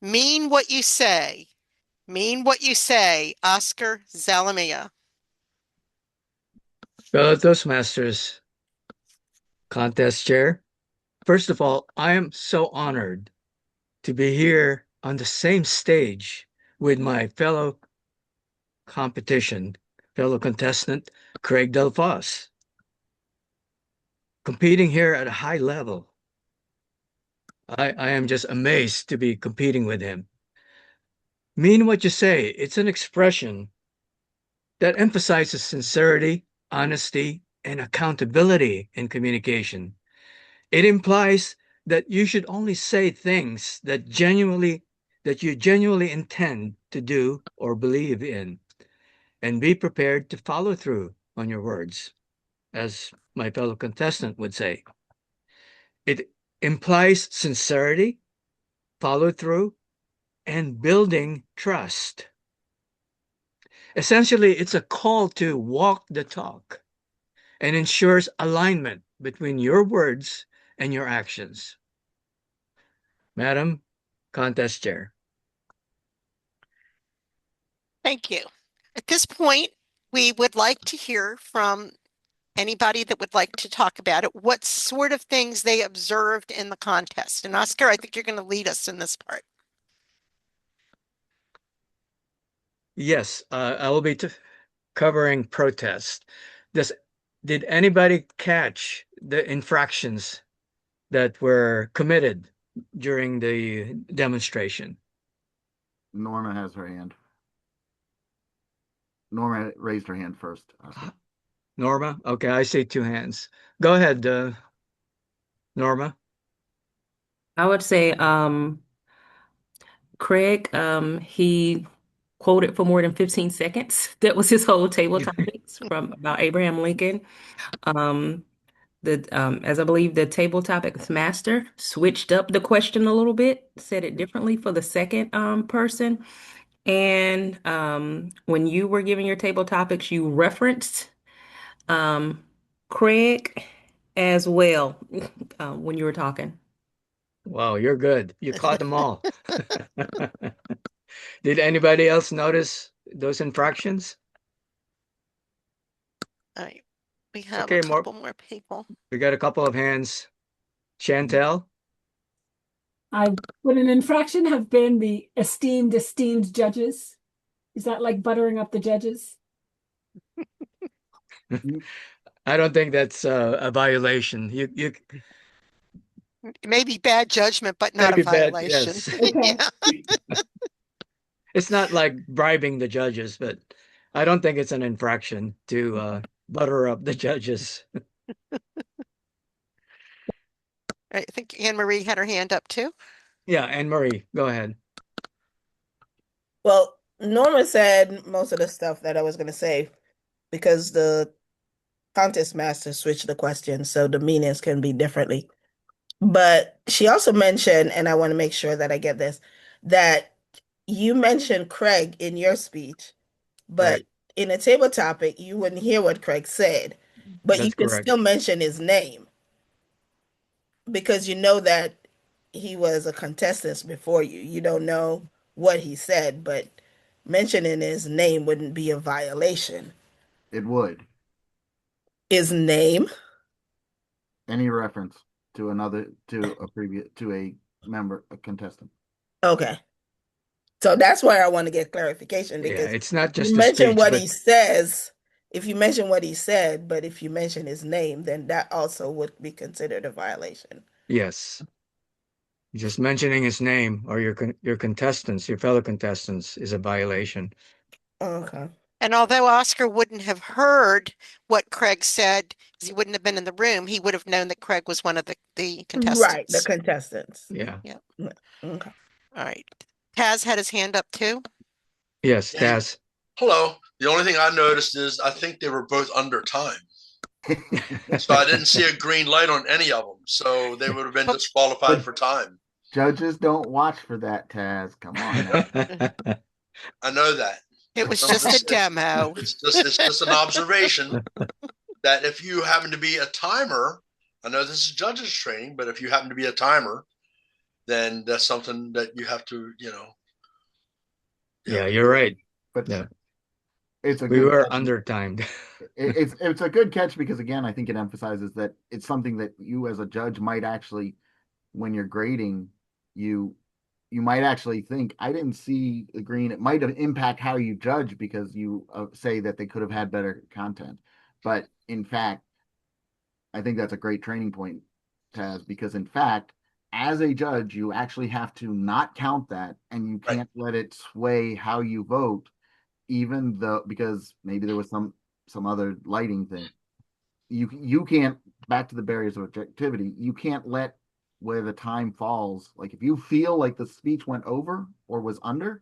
Mean what you say. Mean what you say, Oscar Zalamia. Fellow Toastmasters contest chair, first of all, I am so honored to be here on the same stage with my fellow contestant, Craig Delfoss, competing here at a high level. I am just amazed to be competing with him. Mean what you say. It's an expression that emphasizes sincerity, honesty, and accountability in communication. It implies that you should only say things that you genuinely intend to do or believe in, and be prepared to follow through on your words, as my fellow contestant would say. It implies sincerity, follow through, and building trust. Essentially, it's a call to walk the talk and ensures alignment between your words and your actions. Madam Contest Chair. Thank you. At this point, we would like to hear from anybody that would like to talk about it, what sort of things they observed in the contest. And Oscar, I think you're going to lead us in this part. Yes, I will be covering protest. Did anybody catch the infractions that were committed during the demonstration? Norma has her hand. Norma raised her hand first. Norma? Okay, I see two hands. Go ahead, Norma. I would say Craig, he quoted for more than 15 seconds. That was his whole table topics from about Abraham Lincoln. Um, as I believe the table topics master switched up the question a little bit, said it differently for the second person. And when you were giving your table topics, you referenced um, Craig as well when you were talking. Wow, you're good. You caught them all. Did anybody else notice those infractions? All right. We have Okay, a couple more people. We got a couple of hands. Chantel? Would an infraction have been the esteemed judges? Is that like buttering up the judges? I don't think that's a violation. You Maybe bad judgment, but not a maybe bad, violation. yes. Okay. Yeah. It's not like bribing the judges, but I don't think it's an infraction to butter up the judges. I think Anne Marie had her hand up too. Yeah, Anne Marie, go ahead. Well, Norma said most of the stuff that I was going to say because the contest master switched the question, so the meanings can be differently. But she also mentioned, and I want to make sure that I get this, that you mentioned Craig in your speech, but Right. in a table topic, you wouldn't hear what Craig said, but you That's could correct. still mention his name because you know that he was a contestant before you. You don't know what he said, but mentioning his name wouldn't be a violation. It would. His name? Any reference to a member, a contestant. Okay. So that's where I want to get clarification Yeah, because it's not you just a mentioned speech, what but he says, if you mention what he said, but if you mention his name, then that also would be considered a violation. Yes. Just mentioning his name or your contestants, your fellow contestants, is a violation. Okay. And although Oscar wouldn't have heard what Craig said, because he wouldn't have been in the room, he would have known that Craig was one of the Right, the contestants. contestants. Yeah. Yeah. Okay. All right. Taz had his hand up too. Yes, Hey, Taz. hello. The only thing I noticed is I think they were both under time. So I didn't see a green light on any of them. So they would have been disqualified But for time. judges don't watch for that, Taz. Come on now. I know that. It was I'm just a demo. it's just an observation that if you happen to be a timer, I know this is judges training, but if you happen to be a timer, then that's something that you have to, Yeah, you're right. But Yeah. it's a We good were catch. under timed. It's a good catch because again, I think it emphasizes that it's something that you as a judge might actually, when you're grading, you you might actually think, I didn't see the green. It might have impact how you judge because you say that they could have had better content. But in fact, I think that's a great training point, Taz, because in fact, as a judge, you actually have to not count that and you right. can't let it sway how you vote, even though because maybe there was some other lighting thing. You can't, back to the barriers of objectivity, you can't let where the time falls. Like if you feel like the speech went over or was under,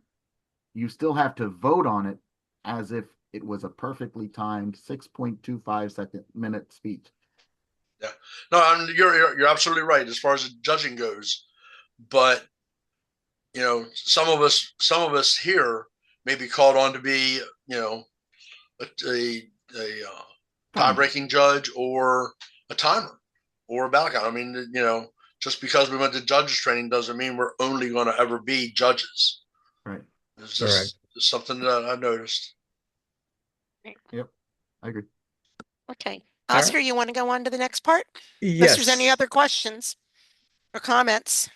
you still have to vote on it as if it was a perfectly timed 6.25 minute speech. Yeah. No, you're absolutely right as far as judging goes. But some of us here may be called on to be, a tie-breaking judge or a timer or a ballot count. I mean, just because we went to judges training doesn't mean we're only going to ever be judges. Right. It's Correct. just something that I noticed. Yep. I agree. Okay. All right. Oscar, you want to go on to the next part? Unless there's any Yes. other questions or comments.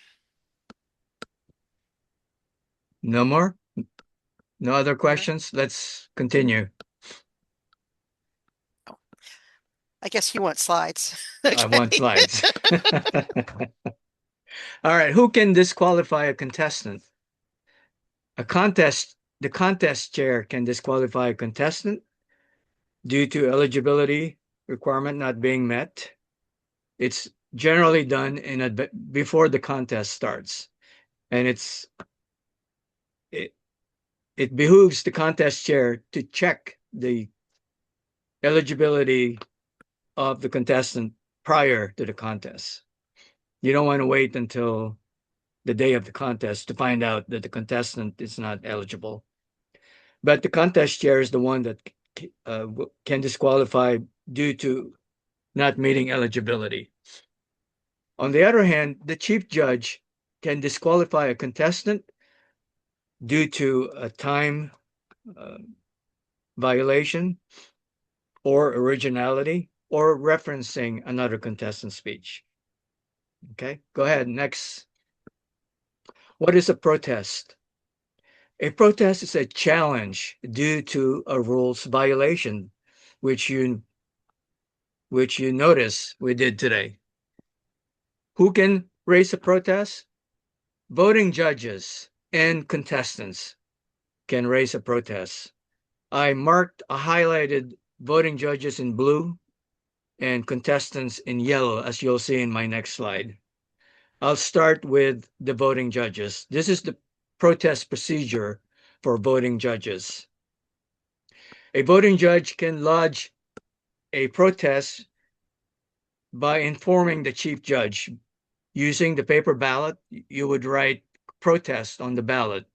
No more? No other questions? Let's continue. I guess you want slides. I want Okay. slides. All right. Who can disqualify a contestant? The contest chair can disqualify a contestant due to eligibility requirement not being met. It's generally done before the contest starts, and it behooves the contest chair to check the eligibility of the contestant prior to the contest. You don't want to wait until the day of the contest to find out that the contestant is not eligible. But the contest chair is the one that can disqualify due to not meeting eligibility. On the other hand, the chief judge can disqualify a contestant due to a time uh, violation or originality or referencing another contestant's speech. Okay, go ahead. Next. What is a protest? A protest is a challenge due to a rules violation, which you notice we did today. Who can raise a protest? Voting judges and contestants can raise a protest. I marked highlighted voting judges in blue and contestants in yellow, as you'll see in my next slide. I'll start with the voting judges. This is the protest procedure for voting judges. A voting judge can lodge a protest by informing the chief judge. Using the paper ballot, you would write protest on the ballot.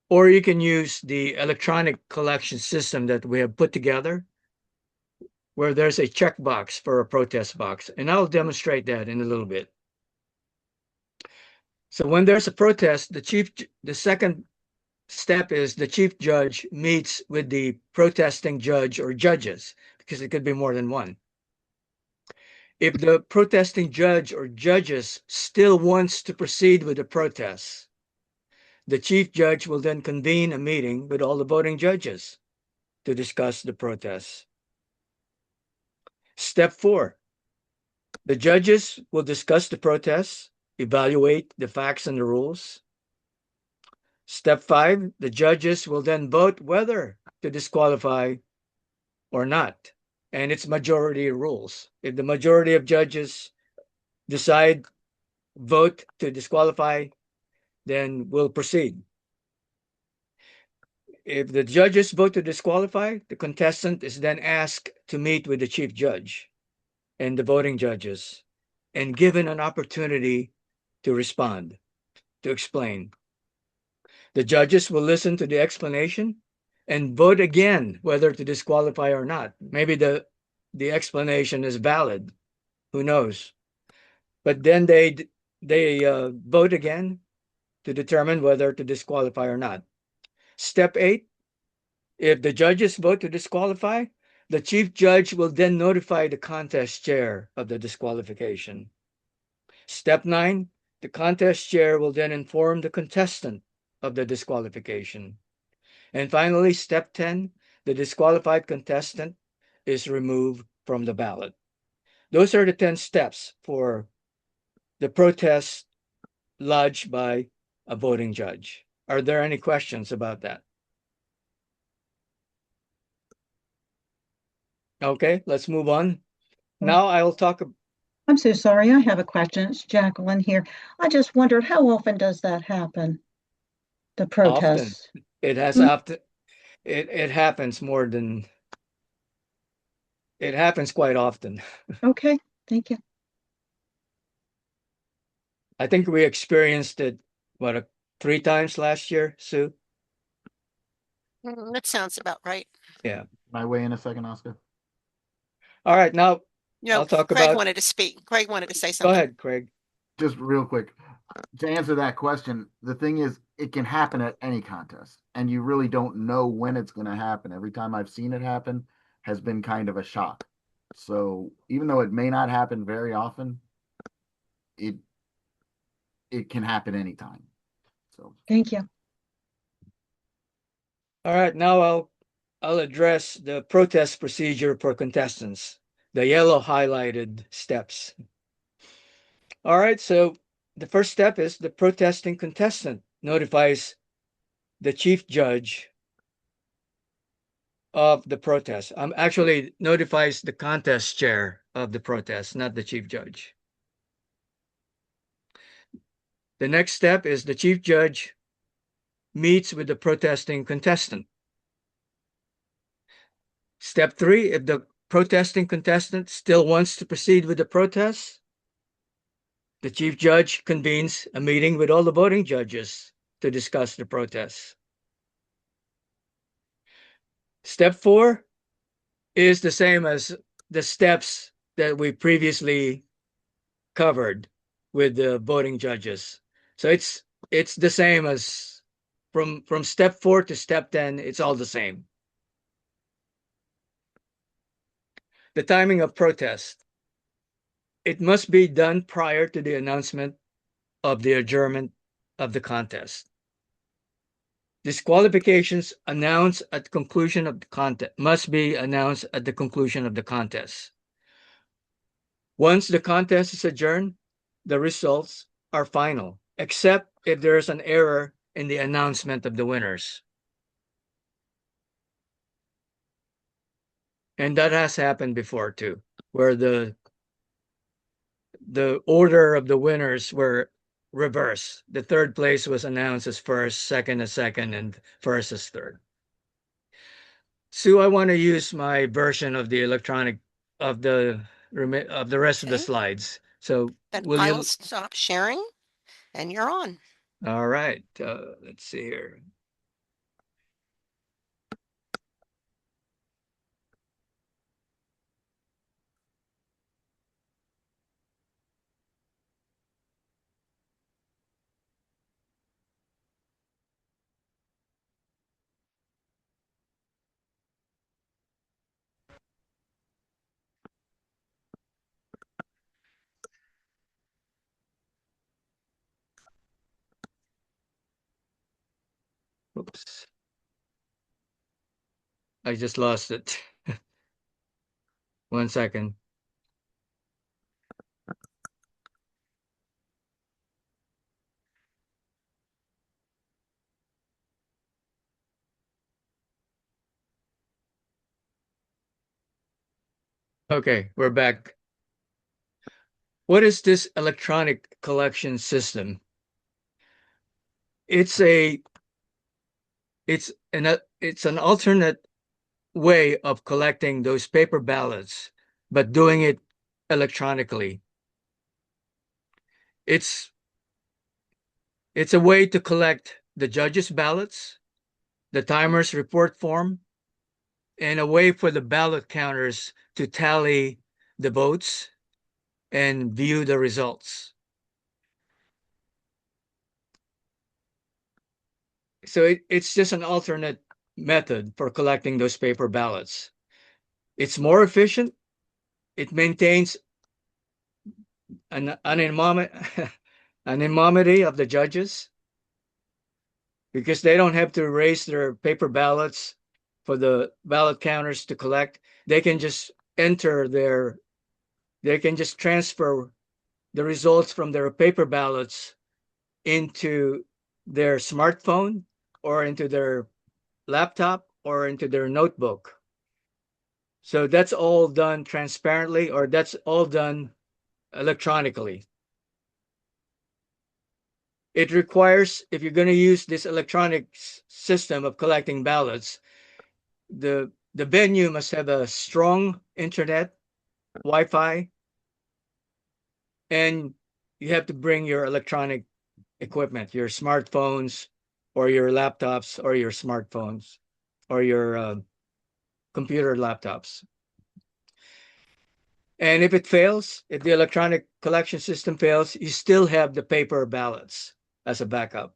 Or you can use the electronic collection system that we have put together, where there's a checkbox for a protest box. And I'll demonstrate that in a little bit. So when there's a protest, the second step is the chief judge meets with the protesting judge or judges, because it could be more than one. If the protesting judge or judges still wants to proceed with the protest, the chief judge will then convene a meeting with all the voting judges. to discuss the protest. Step 4, the judges will discuss the protest, evaluate the facts and the rules. Step 5, the judges will then vote whether to disqualify or not. And it's majority rules. If the majority of judges decide vote to disqualify, then we'll proceed. If the judges vote to disqualify, the contestant is then asked to meet with the chief judge and the voting judges and given an opportunity to respond, to explain. The judges will listen to the explanation and vote again whether to disqualify or not. Maybe the explanation is valid. Who knows? But then they vote again to determine whether to disqualify or not. Step 8, if the judges vote to disqualify, the chief judge will then notify the contest chair of the disqualification. Step 9, the contest chair will then inform the contestant of the disqualification. And finally, step 10, the disqualified contestant is removed from the ballot. Those are the 10 steps for the protest lodged by a voting judge. Are there any questions about that? Okay, let's move on. Now I'll talk. I'm so sorry. I have a question. It's Jacqueline here. I just wondered how often does that happen? The Often. protests? It has Hmm? often. It happens more than. It happens quite often. Okay, thank you. I think we experienced it, what, 3 times last year, Sue? That sounds about right. Yeah. Can I weigh in a second, Oscar? All right, now No, I'll talk Craig about. wanted to speak. Craig wanted to say Go something. ahead, Craig. Just real quick, to answer that question, the thing is, it can happen at any contest, and you really don't know when it's going to happen. Every time I've seen it happen has been kind of a shock. So even though it may not happen very often, it it can happen anytime. So Thank you. All right, now I'll address the protest procedure for contestants, the yellow highlighted steps. All right, so the first step is the protesting contestant notifies the chief judge of the protest. Actually notifies the contest chair of the protest, not the chief judge. The next step is the chief judge meets with the protesting contestant. Step 3, if the protesting contestant still wants to proceed with the protest, the chief judge convenes a meeting with all the voting judges to discuss the protest. Step 4 is the same as the steps that we previously covered with the voting judges. So it's the same as from step 4 to step 10, it's all the same. The timing of protest. It must be done prior to the announcement of the adjournment of the contest. Disqualifications announced at the conclusion of the contest must be announced at the conclusion of the contest. Once the contest is adjourned, the results are final, except if there is an error in the announcement of the winners. And that has happened before too, where the order of the winners were reversed. The third place was announced as first, second as second, and first as third. Sue, I want to use my version of the electronic of the rest of the Okay. slides. So Then will I'll you? stop sharing and you're on. All right. Let's see here. Oops. I just lost it. 1 second. Okay, we're back. What is this electronic collection system? It's a it's an alternate way of collecting those paper ballots, but doing it electronically. It's it's a way to collect the judges' ballots, the timer's report form, and a way for the ballot counters to tally the votes and view the results. So it's just an alternate method for collecting those paper ballots. It's more efficient. It maintains an anonymity of the judges because they don't have to erase their paper ballots for the ballot counters to collect. They can just they can just transfer the results from their paper ballots into their smartphone or into their laptop or into their notebook. So that's all done transparently, or that's all done electronically. It requires, if you're going to use this electronic system of collecting ballots, the venue must have a strong internet, Wi-Fi, and you have to bring your electronic equipment, your smartphones or your laptops or your smartphones or your computer laptops. And if it fails, if the electronic collection system fails, you still have the paper ballots as a backup.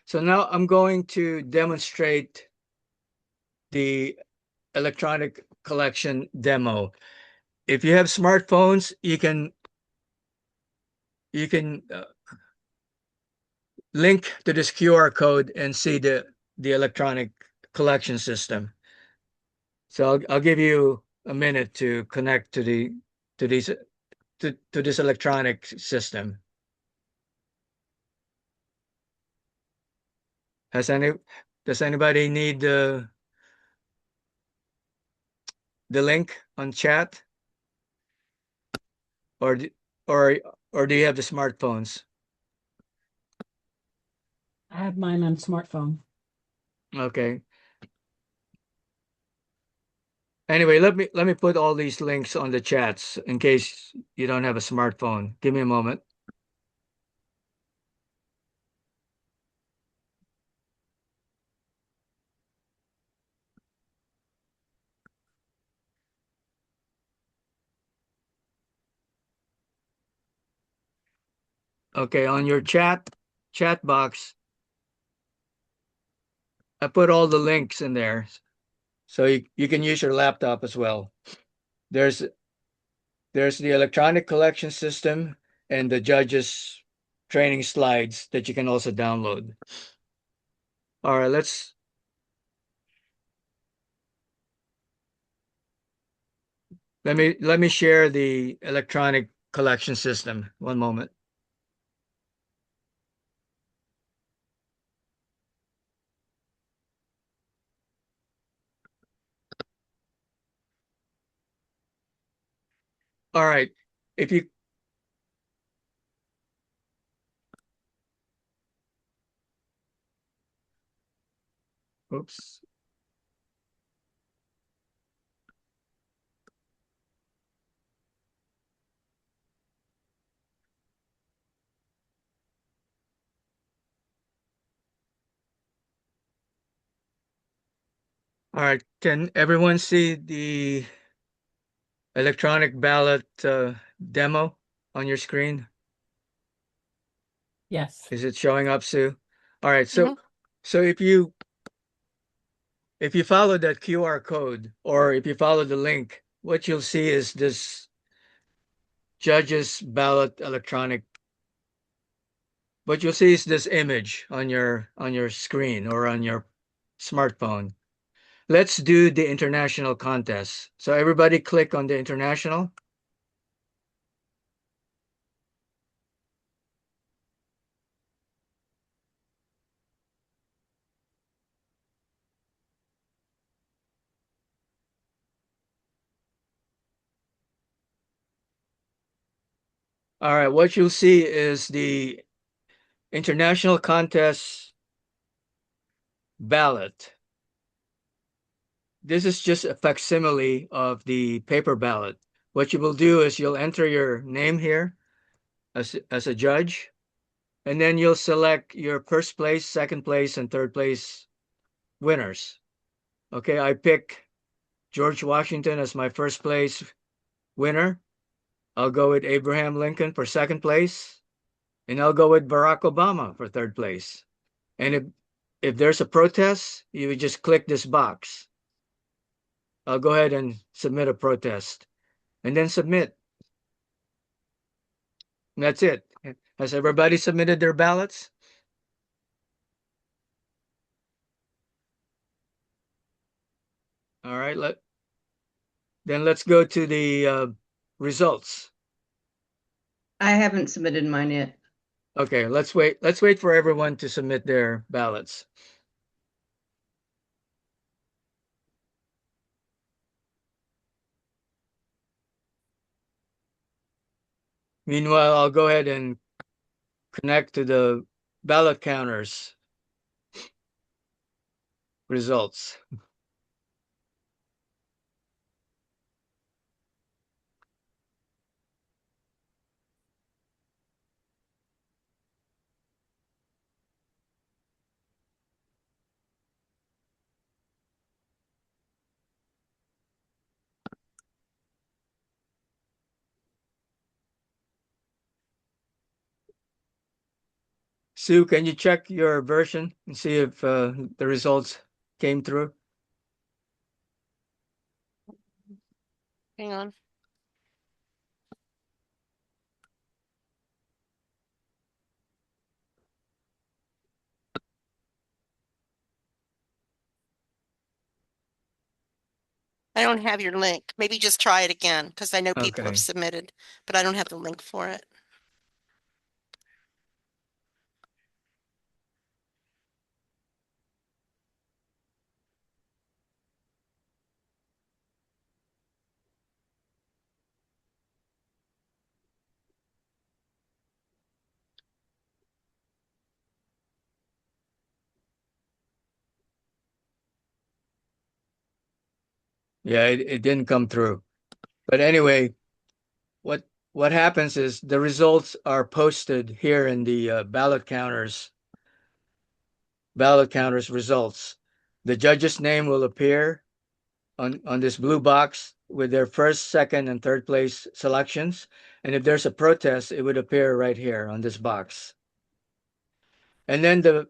So now I'm going to demonstrate the electronic collection demo. If you have smartphones, you can link to this QR code and see the electronic collection system. So I'll give you a minute to connect to to these to this electronic system. Has any Does anybody need the link on chat, or or or do you have the smartphones? I have mine on smartphone. Okay. Anyway, let me put all these links on the chats in case you don't have a smartphone. Give me a moment. Okay, on your chat box, I put all the links in there, so you can use your laptop as well. There's there's the electronic collection system and the judges training slides that you can also download. All right, let me share the electronic collection system. One moment. All right. If you Oops. All right. Can everyone see the electronic ballot demo on your screen? Yes. Is it showing up, Sue? All right. Mhm. So if you follow that QR code or if you follow the link, what you'll see is this judges ballot electronic what you'll see is this image on your screen or on your smartphone. Let's do the international contest. So everybody click on the international. All right, what you'll see is the international contest ballot. This is just a facsimile of the paper ballot. What you will do is you'll enter your name here as a judge, and then you'll select your first place, second place, and third place winners. Okay, I pick George Washington as my first place winner. I'll go with Abraham Lincoln for second place, and I'll go with Barack Obama for third place. And if there's a protest, you would just click this box. I'll go ahead and submit a protest and then submit. And that's it. Has everybody submitted their ballots? All right, let's go to the results. I haven't submitted mine yet. Okay, let's wait. Let's wait for everyone to submit their ballots. Meanwhile, I'll go ahead and connect to the ballot counters results. Sue, can you check your version and see if the results came through? Hang on. I don't have your link. Maybe just try it again because I know people have Okay. submitted, but I don't have the link for it. Yeah, it didn't come through. But anyway, what happens is the results are posted here in the ballot counters results. The judge's name will appear on this blue box with their first, second, and third place selections. And if there's a protest, it would appear right here on this box. And then the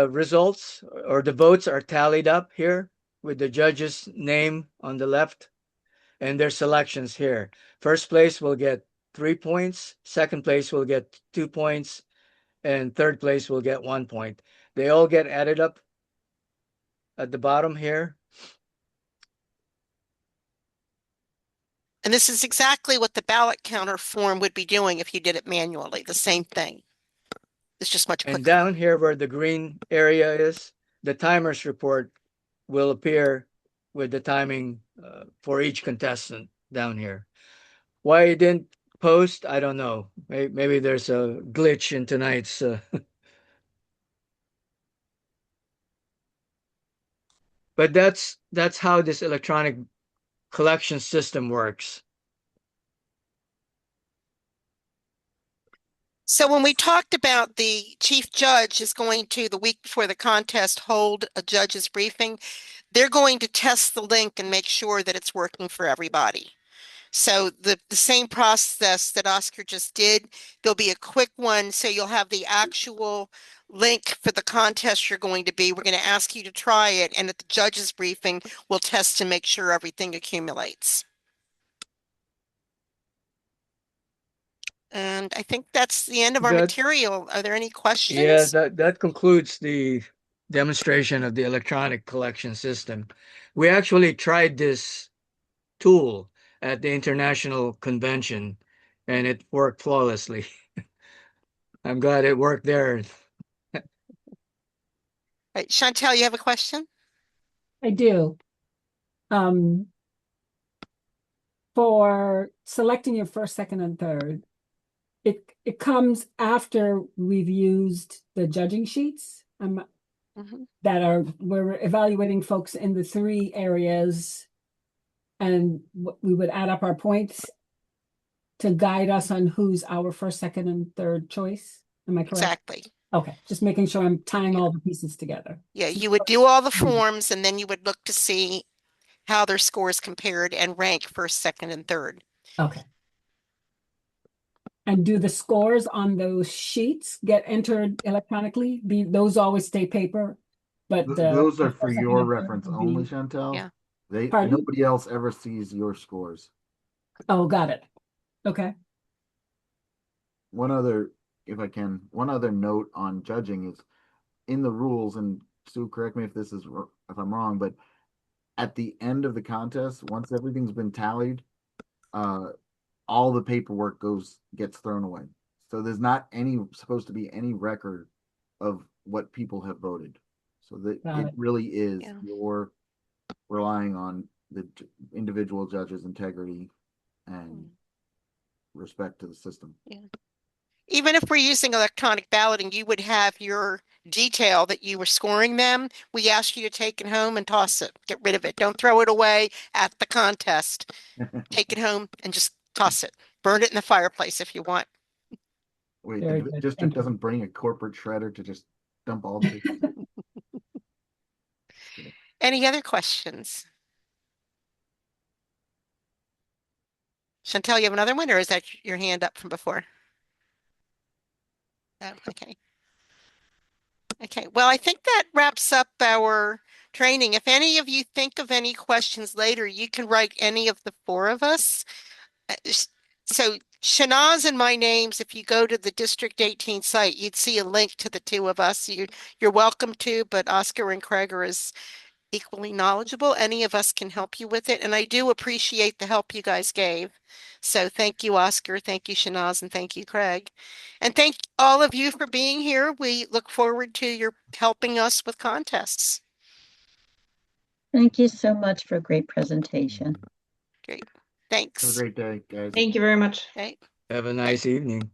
results or the votes are tallied up here with the judge's name on the left and their selections here. First place will get 3 points, second place will get 2 points, and third place will get 1 point. They all get added up at the bottom here. And this is exactly what the ballot counter form would be doing if you did it manually. The same thing. It's just much And quicker. down here where the green area is, the timers report will appear with the timing for each contestant down here. Why it didn't post, I don't know. Maybe there's a glitch in tonight's. But that's how this electronic collection system works. So when we talked about the chief judge is going to, the week before the contest, hold a judge's briefing, they're going to test the link and make sure that it's working for everybody. So the same process that Oscar just did, there'll be a quick one. So you'll have the actual link for the contest you're going to be. We're going to ask you to try it. And at the judge's briefing, we'll test to make sure everything accumulates. And I think that's the end of our That, material. Are there any yeah, questions? that concludes the demonstration of the electronic collection system. We actually tried this tool at the international convention and it worked flawlessly. I'm glad it worked there. Right, Chantel, you have a question? I do. Um, for selecting your first, second, and third, it comes after we've used the judging sheets Mhm. that are we're evaluating folks in the three areas, and we would add up our points to guide us on who's our first, second, and third choice. Am I correct? Exactly. Okay, just making sure I'm tying Yeah. all the pieces together. Yeah, you would do all the Mhm. forms and then you would look to see how their scores compared and rank first, second, and third. Okay. And do the scores on those sheets get entered electronically? Those always stay paper, but Those the are for first, second, your and third reference would only, be, Chantel. Yeah. pardon? Nobody else ever sees your scores. Oh, got it. Okay. One other note on judging is in the rules, and Sue, correct me if I'm wrong, but at the end of the contest, once everything's been tallied, uh, all the paperwork gets thrown away. So there's not supposed to be any record of what people have voted. So that Got it it. really is Yeah. you're relying on the individual judge's integrity and respect to the system. Yeah. Even if we're using electronic balloting, you would have your detail that you were scoring them. We ask you to take it home and toss it. Get rid of it. Don't throw it away at the contest. Take it home and just toss it. Burn it in the fireplace if you want. Wait, Very the good. district Thank you. doesn't bring a corporate shredder to just dump all the papers? Any other questions? Chantel, you have another one, or is that your hand up from before? Oh, okay. Okay, well, I think that wraps up our training. If any of you think of any questions later, you can write any of the four of us. So Shanaz and my names, if you go to the District 18 site, you'd see a link to the two of us. You're welcome to, but Oscar and Craig are as equally knowledgeable. Any of us can help you with it. And I do appreciate the help you guys gave. So thank you, Oscar. Thank you, Shanaz, and thank you, Craig. And thank all of you for being here. We look forward to your helping us with contests. Thank you so much for a great presentation. Great. Have a Thanks. great day, guys. Thank you very much. Okay. Have a nice evening.